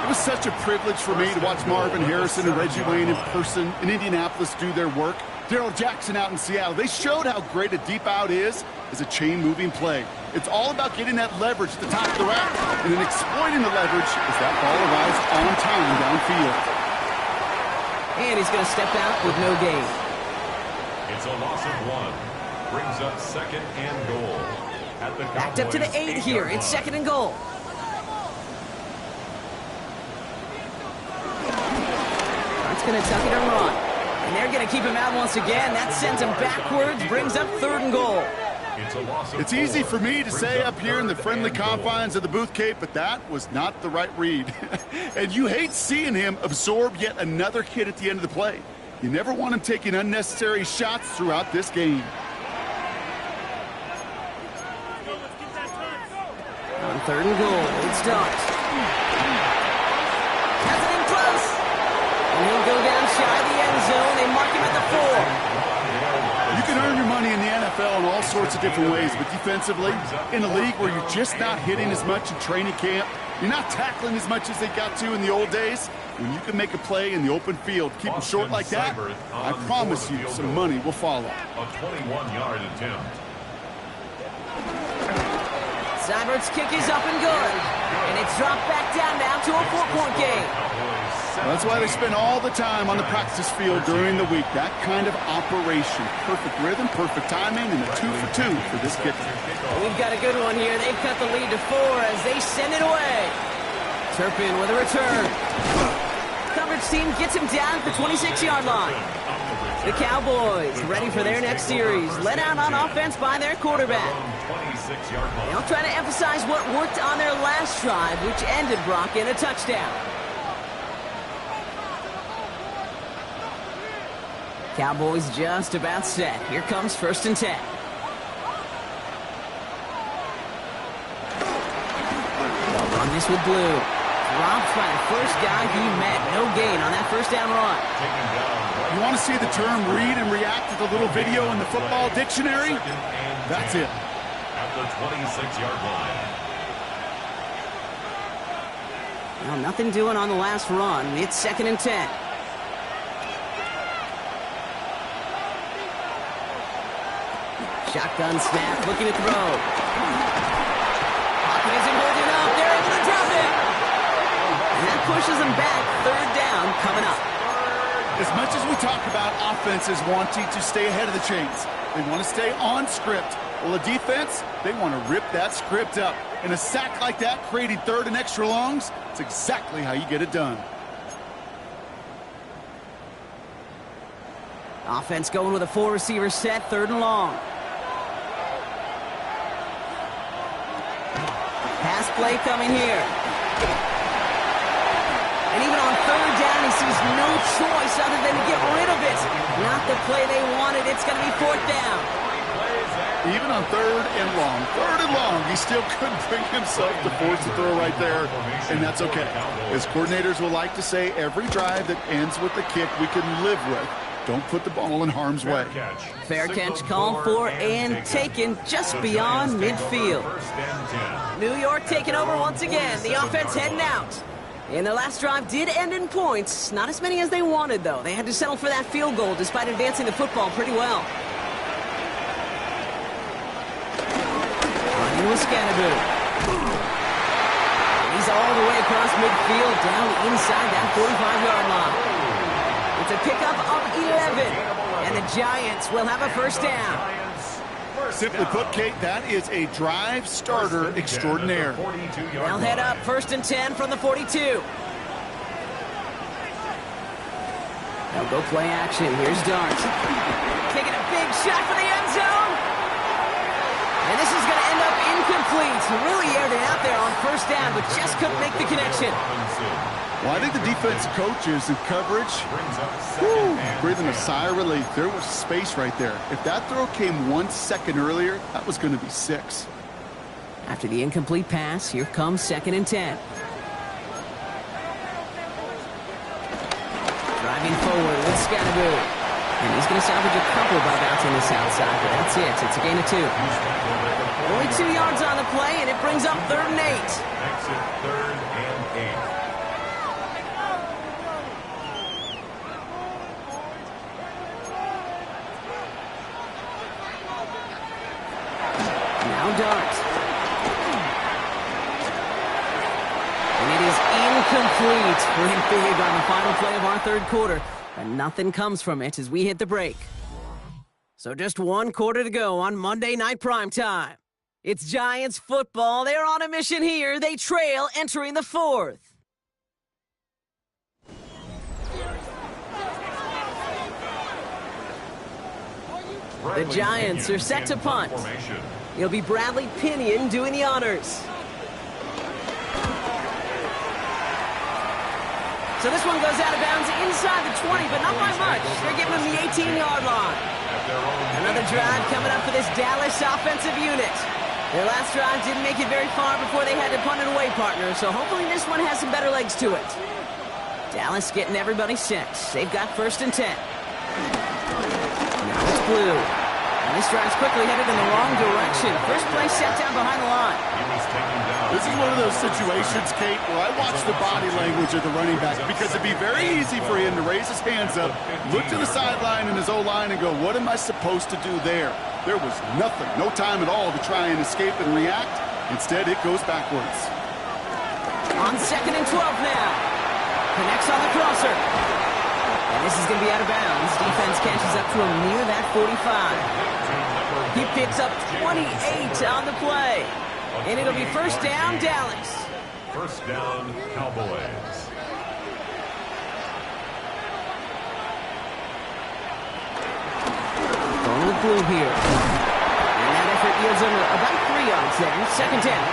[SPEAKER 2] It was such a privilege for me to watch Marvin Harrison and Reggie Wayne in person in Indianapolis do their work. Darrell Jackson out in Seattle. They showed how great a deep out is as a chain-moving play. It's all about getting that leverage at the top of the route and then exploiting the leverage as that ball arrives on time downfield.
[SPEAKER 1] And he's going to step out with no gain.
[SPEAKER 3] It's a loss of 1. Brings up 2nd and goal. At the
[SPEAKER 1] Backed up to the 8 here. It's 2nd and goal. That's going to tuck it and run. And they're going to keep him out once again. That sends him backwards. Brings up 3rd and goal.
[SPEAKER 2] It's easy for me to say up here in the friendly confines of the booth, Kate, but that was not the right read. And you hate seeing him absorb yet another hit at the end of the play. You never want him taking unnecessary shots throughout this game.
[SPEAKER 1] On 3rd and goal, it starts. Has it in close. And he'll go down shy of the end zone. They mark him at the 4.
[SPEAKER 2] You can earn your money in the NFL in all sorts of different ways, but defensively, in a league where you're just not hitting as much in training camp, you're not tackling as much as they got to in the old days, when you can make a play in the open field, keep them short like that, I promise you some money will follow.
[SPEAKER 3] A 21-yard attempt.
[SPEAKER 1] Seibert's kick is up and good. And it's dropped back down now to a 4-point game.
[SPEAKER 2] Well, that's why they spend all the time on the practice field during the week. That kind of operation. Perfect rhythm, perfect timing, and a 2 for 2 for this kicker.
[SPEAKER 1] We've got a good one here. They've cut the lead to 4 as they send it away. Turpin with a return. Coverage team gets him down at the 26-yard line. The Cowboys ready for their next series. Led out on offense by their quarterback. They'll try to emphasize what worked on their last drive, which ended, Brock, in a touchdown. Cowboys just about set. Here comes 1st and 10. They'll run this with Blue. Dropped by the first guy he met. No gain on that 1st down run.
[SPEAKER 2] You want to see the term read and react to the little video in the football dictionary? That's it.
[SPEAKER 3] At the 26-yard line.
[SPEAKER 1] Well, nothing doing on the last run. It's 2nd and 10. Shotgun snap, looking to throw. Pocket isn't holding up. They're able to drop it. And that pushes them back. 3rd down coming up.
[SPEAKER 2] As much as we talk about offenses wanting to stay ahead of the chains, they want to stay on script. Well, the defense, they want to rip that script up. And a sack like that, creating 3rd and extra longs, it's exactly how you get it done.
[SPEAKER 1] Offense going with a 4-receiver set, 3rd and long. Pass play coming here. And even on 3rd down, he sees no choice other than to get rid of it. Not the play they wanted. It's going to be 4th down.
[SPEAKER 2] Even on 3rd and long, he still couldn't bring himself to force the throw right there, and that's okay. As coordinators will like to say, every drive that ends with a kick we can live with. Don't put the ball in harm's way.
[SPEAKER 1] Fair catch called for and taken just beyond midfield. New York taking over once again. The offense heading out. And their last drive did end in points. Not as many as they wanted, though. They had to settle for that field goal despite advancing the football pretty well. Running with Scannaboo. He's all the way across midfield down inside that 45-yard line. It's a pickup of 11. And the Giants will have a first down.
[SPEAKER 2] Simply put, Kate, that is a drive starter extraordinaire.
[SPEAKER 1] They'll head up 1st and 10 from the 42. They'll go play action. Here's Dart. Taking a big shot for the end zone. And this is going to end up incomplete. He really aired it out there on 1st down, but just couldn't make the connection.
[SPEAKER 2] Well, I think the defense coaches in coverage, breathing a sigh of relief. There was space right there. If that throw came 1 second earlier, that was going to be 6.
[SPEAKER 1] After the incomplete pass, here comes 2nd and 10. Driving forward with Scatteroo. And he's going to salvage a couple by bouncing this outside, but that's it. It's a gain of 2. Only 2 yards on the play, and it brings up 3rd and 8.
[SPEAKER 3] Exit 3rd and 8.
[SPEAKER 1] Now Dart. And it is incomplete. Pretty big on the final play of our 3rd quarter. But nothing comes from it as we hit the break. So just 1 quarter to go on Monday Night Primetime. It's Giants football. They're on a mission here. They trail entering the 4th. The Giants are set to punt. It'll be Bradley Pinion doing the honors. So this one goes out of bounds inside the 20, but not by much. They're giving him the 18-yard line. Another drive coming up for this Dallas offensive unit. Their last drive didn't make it very far before they had to punt it away, partner, so hopefully this one has some better legs to it. Dallas getting everybody set. They've got 1st and 10. Now it's Blue. And this drive's quickly headed in the wrong direction. First play set down behind the line.
[SPEAKER 2] This is one of those situations, Kate, where I watch the body language of the running back because it'd be very easy for him to raise his hands up, look to the sideline in his O-line and go, what am I supposed to do there? There was nothing, no time at all to try and escape and react. Instead, it goes backwards.
[SPEAKER 1] On 2nd and 12 now. Connects on the crosser. And this is going to be out of bounds. Defense catches up to him near that 45. He picks up 28 on the play. And it'll be 1st down, Dallas.
[SPEAKER 3] 1st down, Cowboys.
[SPEAKER 1] Going with Blue here. And that effort yields him about 3 yards there. 2nd down.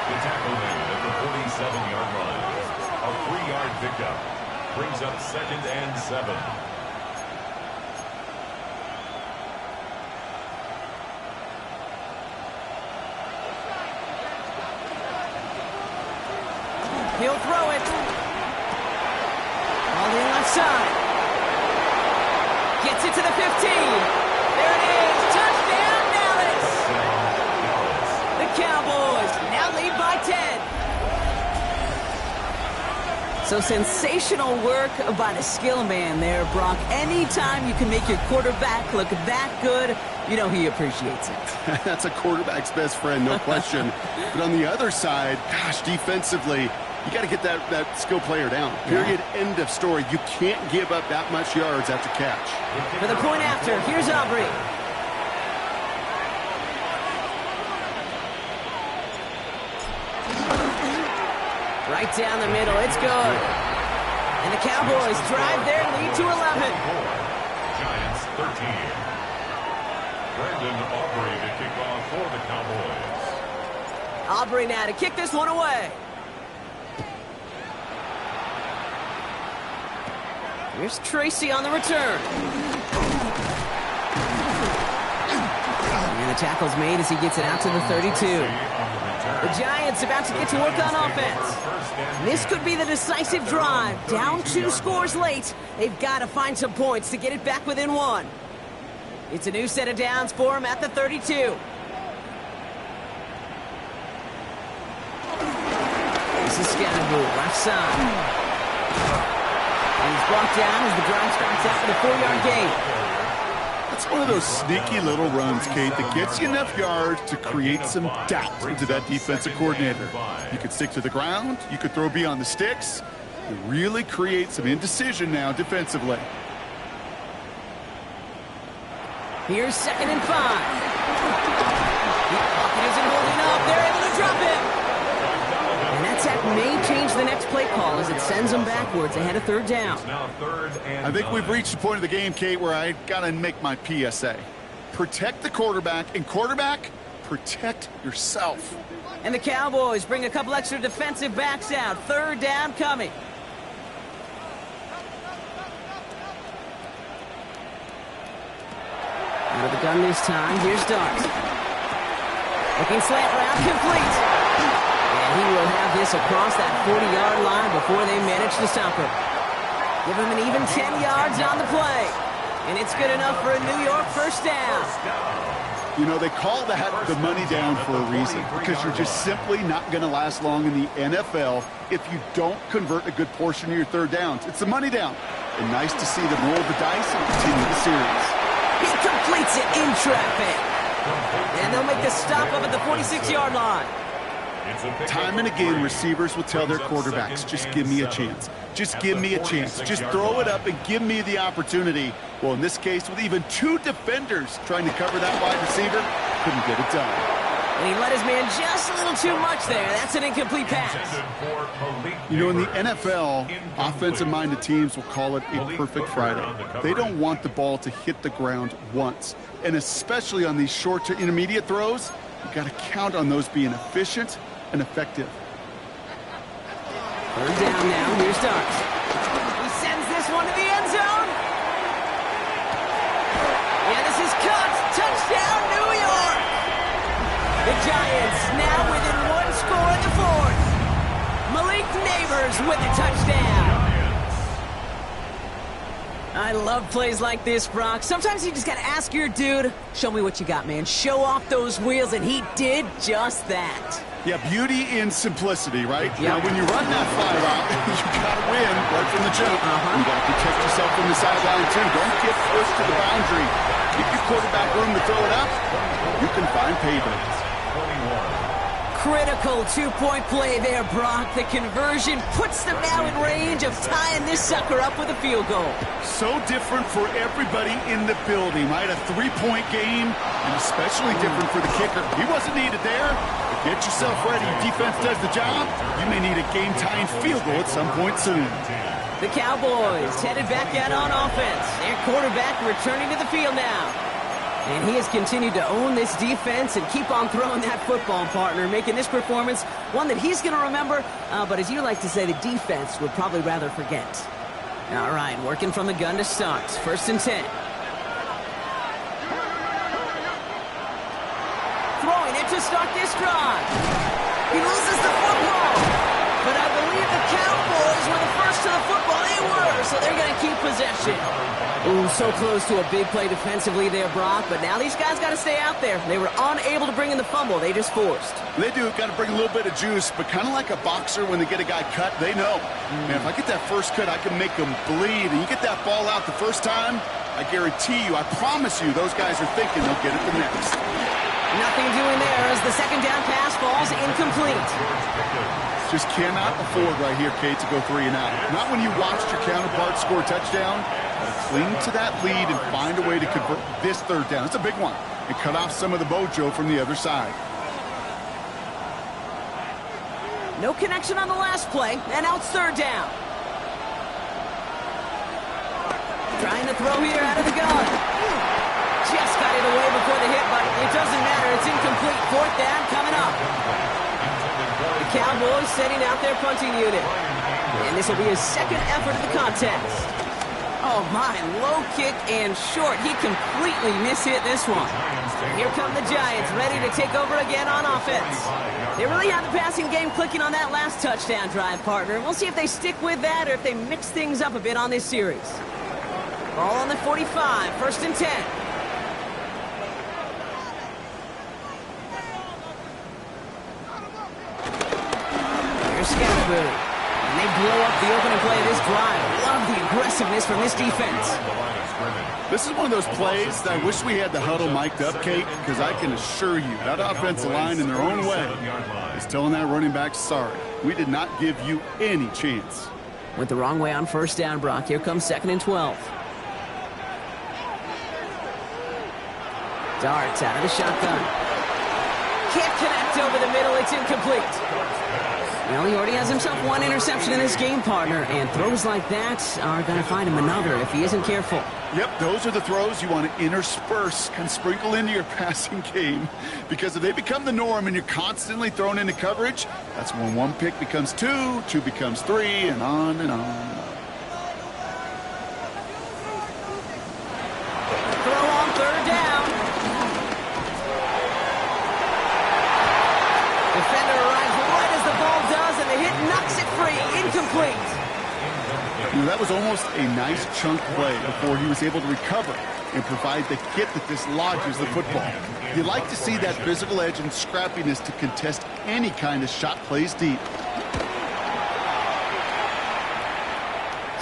[SPEAKER 3] The tackle made at the 47-yard line. A 3-yard pickup. Brings up 2nd and 7.
[SPEAKER 1] He'll throw it. On the left side. Gets it to the 15. There it is. Touchdown, Dallas. The Cowboys now lead by 10. So sensational work by the skill man there, Brock. Anytime you can make your quarterback look that good, you know he appreciates it.
[SPEAKER 2] That's a quarterback's best friend, no question. But on the other side, gosh, defensively, you got to get that skill player down. Period. End of story. You can't give up that much yards after catch.
[SPEAKER 1] For the point after, here's Aubrey. Right down the middle. It's good. And the Cowboys drive their lead to 11.
[SPEAKER 3] Giants 13. Brandon Aubrey to kick off for the Cowboys.
[SPEAKER 1] Aubrey now to kick this one away. Here's Tracy on the return. And the tackle's made as he gets it out to the 32. The Giants about to get to work on offense. This could be the decisive drive. Down 2 scores late. They've got to find some points to get it back within 1. It's a new set of downs for him at the 32. This is Scatteroo, left side. And he's brought down as the drive starts out with a 4-yard gain.
[SPEAKER 2] That's one of those sneaky little runs, Kate, that gets you enough yards to create some doubt into that defensive coordinator. You could stick to the ground. You could throw beyond the sticks. really create some indecision now defensively.
[SPEAKER 1] Here's 2nd and 5. The pocket isn't holding up. They're able to drop him. And that sack may change the next play call as it sends them backwards ahead of 3rd down.
[SPEAKER 2] I think we've reached the point of the game, Kate, where I got to make my PSA. Protect the quarterback, and quarterback, protect yourself.
[SPEAKER 1] And the Cowboys bring a couple extra defensive backs out. 3rd down coming. Out of the gun this time. Here's Darks. Looking slant route, complete. And he will have this across that 40-yard line before they manage to stop him. Give him an even 10 yards on the play. And it's good enough for a New York 1st down.
[SPEAKER 2] You know, they call that the money down for a reason, because you're just simply not going to last long in the NFL if you don't convert a good portion of your 3rd downs. It's the money down. And nice to see them roll the dice and continue the series.
[SPEAKER 1] He completes it in traffic. And they'll make the stop up at the 46-yard line.
[SPEAKER 2] Time and again, receivers will tell their quarterbacks, just give me a chance. Just give me a chance. Just throw it up and give me the opportunity. Well, in this case, with even 2 defenders trying to cover that wide receiver, couldn't get it done.
[SPEAKER 1] And he let his man just a little too much there. That's an incomplete pass.
[SPEAKER 2] You know, in the NFL, offensive-minded teams will call it a perfect Friday. They don't want the ball to hit the ground once. And especially on these short to intermediate throws, you've got to count on those being efficient and effective.
[SPEAKER 1] 3rd down now. Here's Darks. He sends this one to the end zone. Yeah, this is caught. Touchdown, New York. The Giants now within 1 score in the 4th. Malik Neighbors with the touchdown. I love plays like this, Brock. Sometimes you just got to ask your dude, show me what you got, man. Show off those wheels, and he did just that.
[SPEAKER 2] Yeah, beauty in simplicity, right? Yep. Now, when you run that fly route, you got to win right from the jump. You got to protect yourself from the sideline, too. Don't get pushed to the boundary. Give your quarterback room to throw it up. You can find payback.
[SPEAKER 1] Critical 2-point play there, Brock. The conversion puts them now in range of tying this sucker up with a field goal.
[SPEAKER 2] So different for everybody in the building, right? A 3-point game, and especially different for the kicker. He wasn't needed there. But get yourself ready. Defense does the job. You may need a game-tying field goal at some point soon.
[SPEAKER 1] The Cowboys headed back out on offense. Their quarterback returning to the field now. And he has continued to own this defense and keep on throwing that football, partner, making this performance one that he's going to remember, but as you like to say, the defense would probably rather forget. All right, working from the gun to start. 1st and 10. Throwing it to start this drive. He loses the football, but I believe the Cowboys were the first to the football. They were, so they're going to keep possession. Ooh, so close to a big play defensively there, Brock, but now these guys got to stay out there. They were unable to bring in the fumble. They just forced.
[SPEAKER 2] They do. Got to bring a little bit of juice, but kind of like a boxer when they get a guy cut, they know. Man, if I get that first cut, I can make them bleed. And you get that ball out the first time, I guarantee you, I promise you, those guys are thinking they'll get it the next.
[SPEAKER 1] Nothing doing there as the 2nd down pass falls incomplete.
[SPEAKER 2] Just cannot afford right here, Kate, to go 3 and out. Not when you watched your counterpart score a touchdown. Cling to that lead and find a way to convert this 3rd down. It's a big one. And cut off some of the mojo from the other side.
[SPEAKER 1] No connection on the last play, and now it's 3rd down. Trying to throw here out of the gun. Just got it away before the hit, but it doesn't matter. It's incomplete. 4th down coming up. The Cowboys setting out their punting unit. And this will be his 2nd effort of the contest. Oh, my, low kick and short. He completely mishit this one. Here come the Giants, ready to take over again on offense. They really have the passing game clicking on that last touchdown drive, partner. We'll see if they stick with that or if they mix things up a bit on this series. Ball on the 45, 1st and 10. Here's Scattergood. And they blow up the opening play of this drive. Love the aggressiveness from this defense.
[SPEAKER 2] This is one of those plays that I wish we had the huddle mic'd up, Kate, because I can assure you that offensive line in their own way is telling that running back, sorry, we did not give you any chance.
[SPEAKER 1] Went the wrong way on first down, Brock. Here comes 2nd and 12. Darts out of the shotgun. Can't connect over the middle. It's incomplete. Well, he already has himself one interception in this game, partner, and throws like that are going to find him another if he isn't careful.
[SPEAKER 2] Yep, those are the throws you want to intersperse and sprinkle into your passing game, because if they become the norm and you're constantly thrown into coverage, that's when one pick becomes two, two becomes three, and on and on and on.
[SPEAKER 1] Throw on 3rd down. Defender arrives right as the ball does, and the hit knocks it free. Incomplete.
[SPEAKER 2] That was almost a nice chunk play before he was able to recover and provide the hit that dislodges the football. You like to see that physical edge and scrappiness to contest any kind of shot plays deep.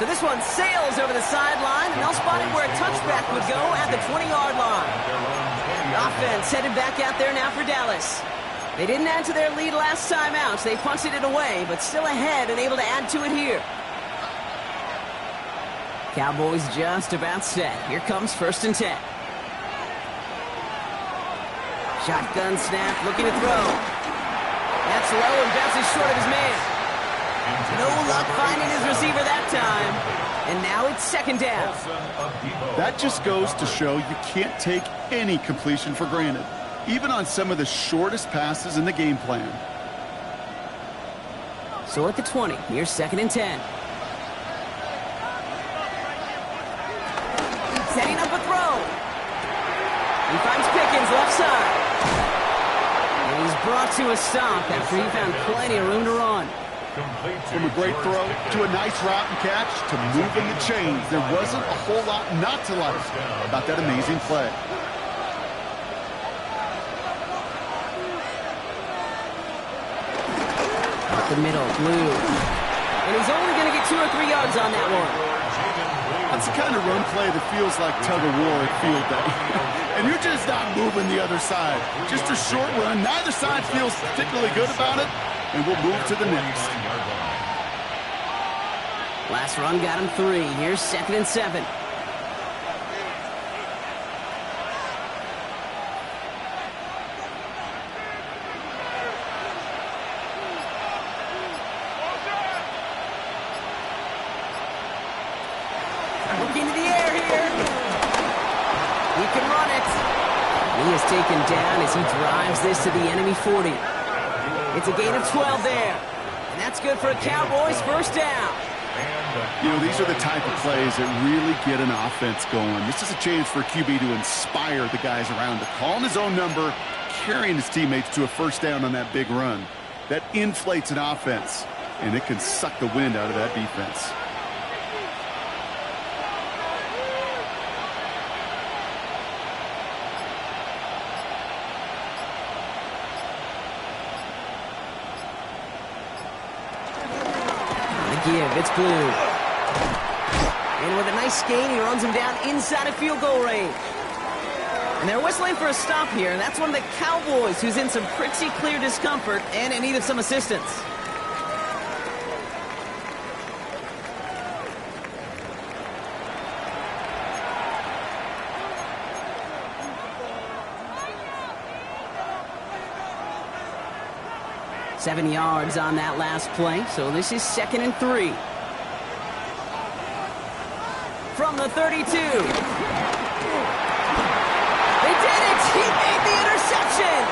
[SPEAKER 1] So this one sails over the sideline, and they'll spot it where a touchback would go at the 20-yard line. Offense headed back out there now for Dallas. They didn't add to their lead last time out, so they punted it away, but still ahead and able to add to it here. Cowboys just about set. Here comes 1st and 10. Shotgun snap, looking to throw. That's low and bounces short of his man. No luck finding his receiver that time. And now it's 2nd down.
[SPEAKER 2] That just goes to show you can't take any completion for granted, even on some of the shortest passes in the game plan.
[SPEAKER 1] So at the 20, here's 2nd and 10. Setting up a throw. He finds Pickens left side. And he's brought to a stop after he found plenty of room to run.
[SPEAKER 2] From a great throw to a nice route and catch to moving the chains, there wasn't a whole lot not to like about that amazing play.
[SPEAKER 1] Up the middle, Blue. And he's only going to get 2 or 3 yards on that one.
[SPEAKER 2] That's the kind of run play that feels like tug-of-war at field day. And you're just not moving the other side. Just a short run. Neither side feels particularly good about it, and we'll move to the next.
[SPEAKER 1] Last run got him 3. Here's 2nd and 7. Looking to the air here. He can run it. He is taken down as he drives this to the enemy 40. It's a gain of 12 there. And that's good for a Cowboys 1st down.
[SPEAKER 2] You know, these are the type of plays that really get an offense going. This is a chance for QB to inspire the guys around him, calling his own number, carrying his teammates to a 1st down on that big run. That inflates an offense, and it can suck the wind out of that defense.
[SPEAKER 1] Give, it's Blue. And with a nice gain, he runs him down inside of field goal range. And they're whistling for a stop here, and that's one of the Cowboys who's in some pretty clear discomfort and in need of some assistance. Seven yards on that last play, so this is 2nd and 3. From the 32. They did it! He made the interception!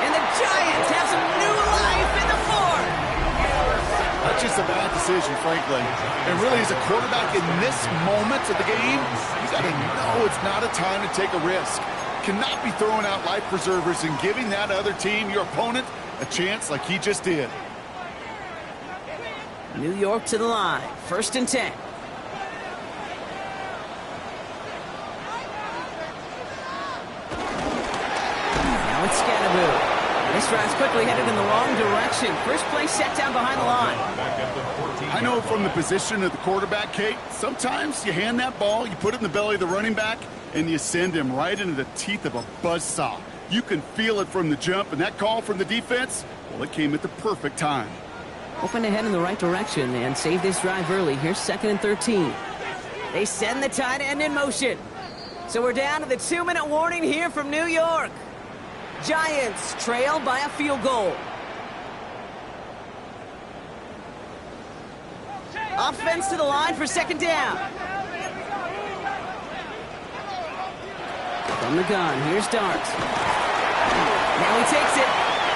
[SPEAKER 1] And the Giants have some new life in the 4.
[SPEAKER 2] That's just a bad decision, frankly. And really, as a quarterback in this moment of the game, you got to know it's not a time to take a risk. Cannot be throwing out life preservers and giving that other team, your opponent, a chance like he just did.
[SPEAKER 1] New York to the line. 1st and 10. Now it's Scatterboo. This drive's quickly headed in the wrong direction. First play set down behind the line.
[SPEAKER 2] I know from the position of the quarterback, Kate, sometimes you hand that ball, you put it in the belly of the running back, and you send him right into the teeth of a buzzsaw. You can feel it from the jump, and that call from the defense, well, it came at the perfect time.
[SPEAKER 1] Open to head in the right direction and save this drive early. Here's 2nd and 13. They send the tight end in motion. So we're down to the 2-minute warning here from New York. Giants trail by a field goal. Offense to the line for 2nd down. From the gun, here's Darks. Now he takes it.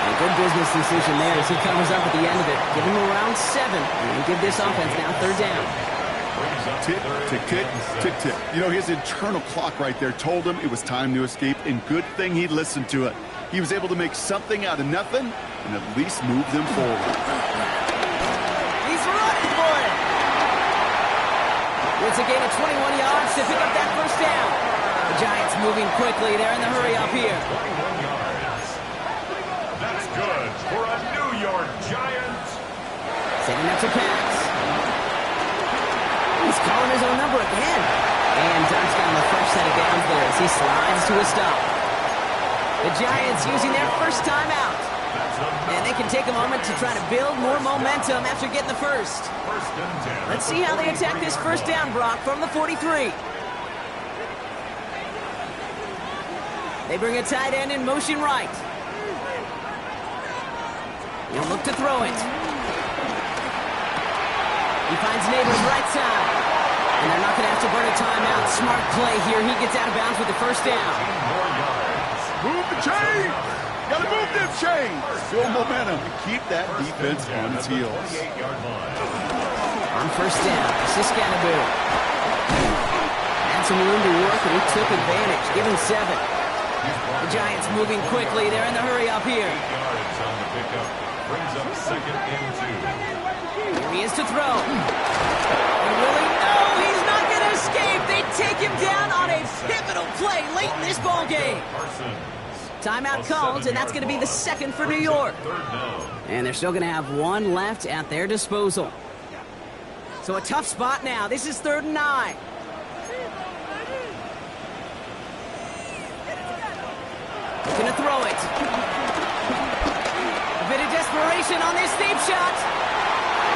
[SPEAKER 1] A good business decision there as he covers up at the end of it. Give him around 7 and give this offense now 3rd down.
[SPEAKER 2] Tick, tick, tick, tick, tick. You know, his internal clock right there told him it was time to escape, and good thing he listened to it. He was able to make something out of nothing and at least move them forward.
[SPEAKER 1] He's running for it. It's a gain of 21 yards to pick up that 1st down. The Giants moving quickly. They're in the hurry up here.
[SPEAKER 3] 21 yards. That's good for a New York Giant.
[SPEAKER 1] Setting up to pass. He's calling his own number again. And Dark's got him a fresh set of downs there as he slides to a stop. The Giants using their 1st time out. And they can take a moment to try to build more momentum after getting the 1st. Let's see how they attack this 1st down, Brock, from the 43. They bring a tight end in motion right. He'll look to throw it. He finds Neighbors right side. And they're not going to have to burn a timeout. Smart play here. He gets out of bounds with the 1st down.
[SPEAKER 2] Move the chain! Gotta move them chains! Build momentum and keep that defense on its heels.
[SPEAKER 1] On 1st down, Siskanabu. Had some room to work, and he took advantage. Give him 7. The Giants moving quickly. They're in the hurry up here.
[SPEAKER 3] Yards on the pickup. Brings up 2nd and 2.
[SPEAKER 1] Here he is to throw. And really, no, he's not going to escape. They take him down on a pivotal play late in this ball game. Timeout called, and that's going to be the 2nd for New York. And they're still going to have 1 left at their disposal. So a tough spot now. This is 3rd and 9. Looking to throw it. A bit of desperation on this deep shot.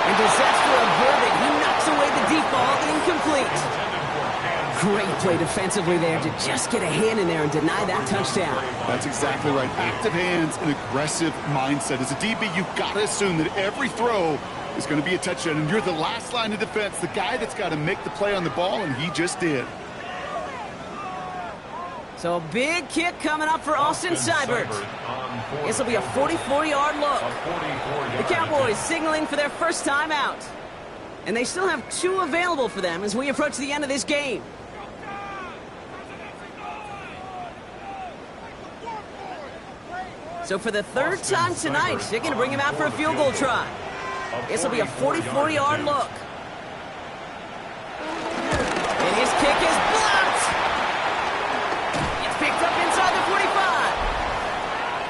[SPEAKER 1] And disaster averted. He knocks away the deep ball, incomplete. Great play defensively there to just get a hand in there and deny that touchdown.
[SPEAKER 2] That's exactly right. Active hands and aggressive mindset. As a DB, you've got to assume that every throw is going to be a touchdown, and you're the last line of defense, the guy that's got to make the play on the ball, and he just did.
[SPEAKER 1] So a big kick coming up for Austin Seibert. This will be a 44-yard look. The Cowboys signaling for their 1st time out. And they still have 2 available for them as we approach the end of this game. So for the 3rd time tonight, they're going to bring him out for a field goal try. This will be a 44-yard look. And his kick is blocked. It's picked up inside the 45.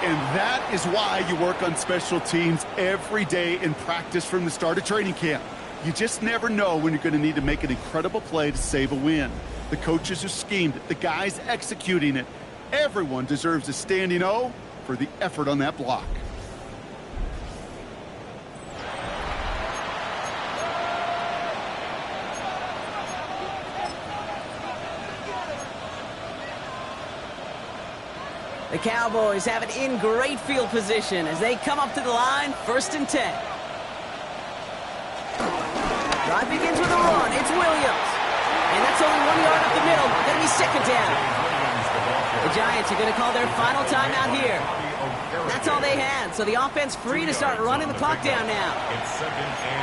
[SPEAKER 2] And that is why you work on special teams every day in practice from the start of training camp. You just never know when you're going to need to make an incredible play to save a win. The coaches who schemed it, the guys executing it. Everyone deserves a standing O for the effort on that block.
[SPEAKER 1] The Cowboys have it in great field position as they come up to the line, 1st and 10. Drive begins with a run. It's Williams. And that's only 1 yard up the middle. Going to be 2nd down. The Giants are going to call their final timeout here. That's all they had, so the offense free to start running the clock down now.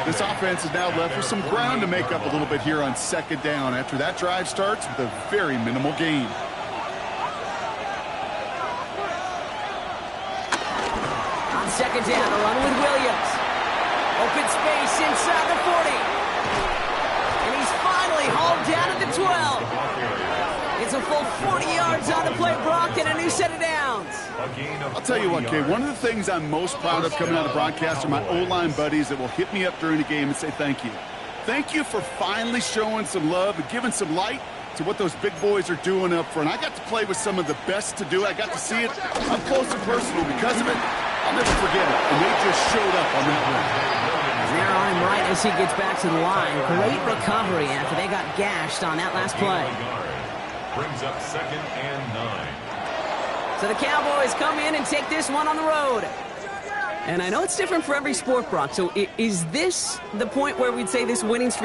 [SPEAKER 2] This offense is now left with some ground to make up a little bit here on 2nd down after that drive starts with a very minimal gain.
[SPEAKER 1] On 2nd down, a run with Williams. Open space inside the 40. And he's finally hauled down at the 12. It's a full 40 yards on the play, Brock, and a new set of downs.
[SPEAKER 2] I'll tell you what, Kay, one of the things I'm most proud of coming out of broadcast are my O-line buddies that will hit me up during the game and say thank you. Thank you for finally showing some love and giving some light to what those big boys are doing up front. I got to play with some of the best to do. I got to see it up close and personal. Because of it, I'll never forget it. And they just showed up on that one.
[SPEAKER 1] time right as he gets back to the line. Great recovery after they got gashed on that last play.
[SPEAKER 3] Brings up 2nd and 9.
[SPEAKER 1] So the Cowboys come in and take this one on the road. And I know it's different for every sport, Brock. So is this the point where we'd say this winning streak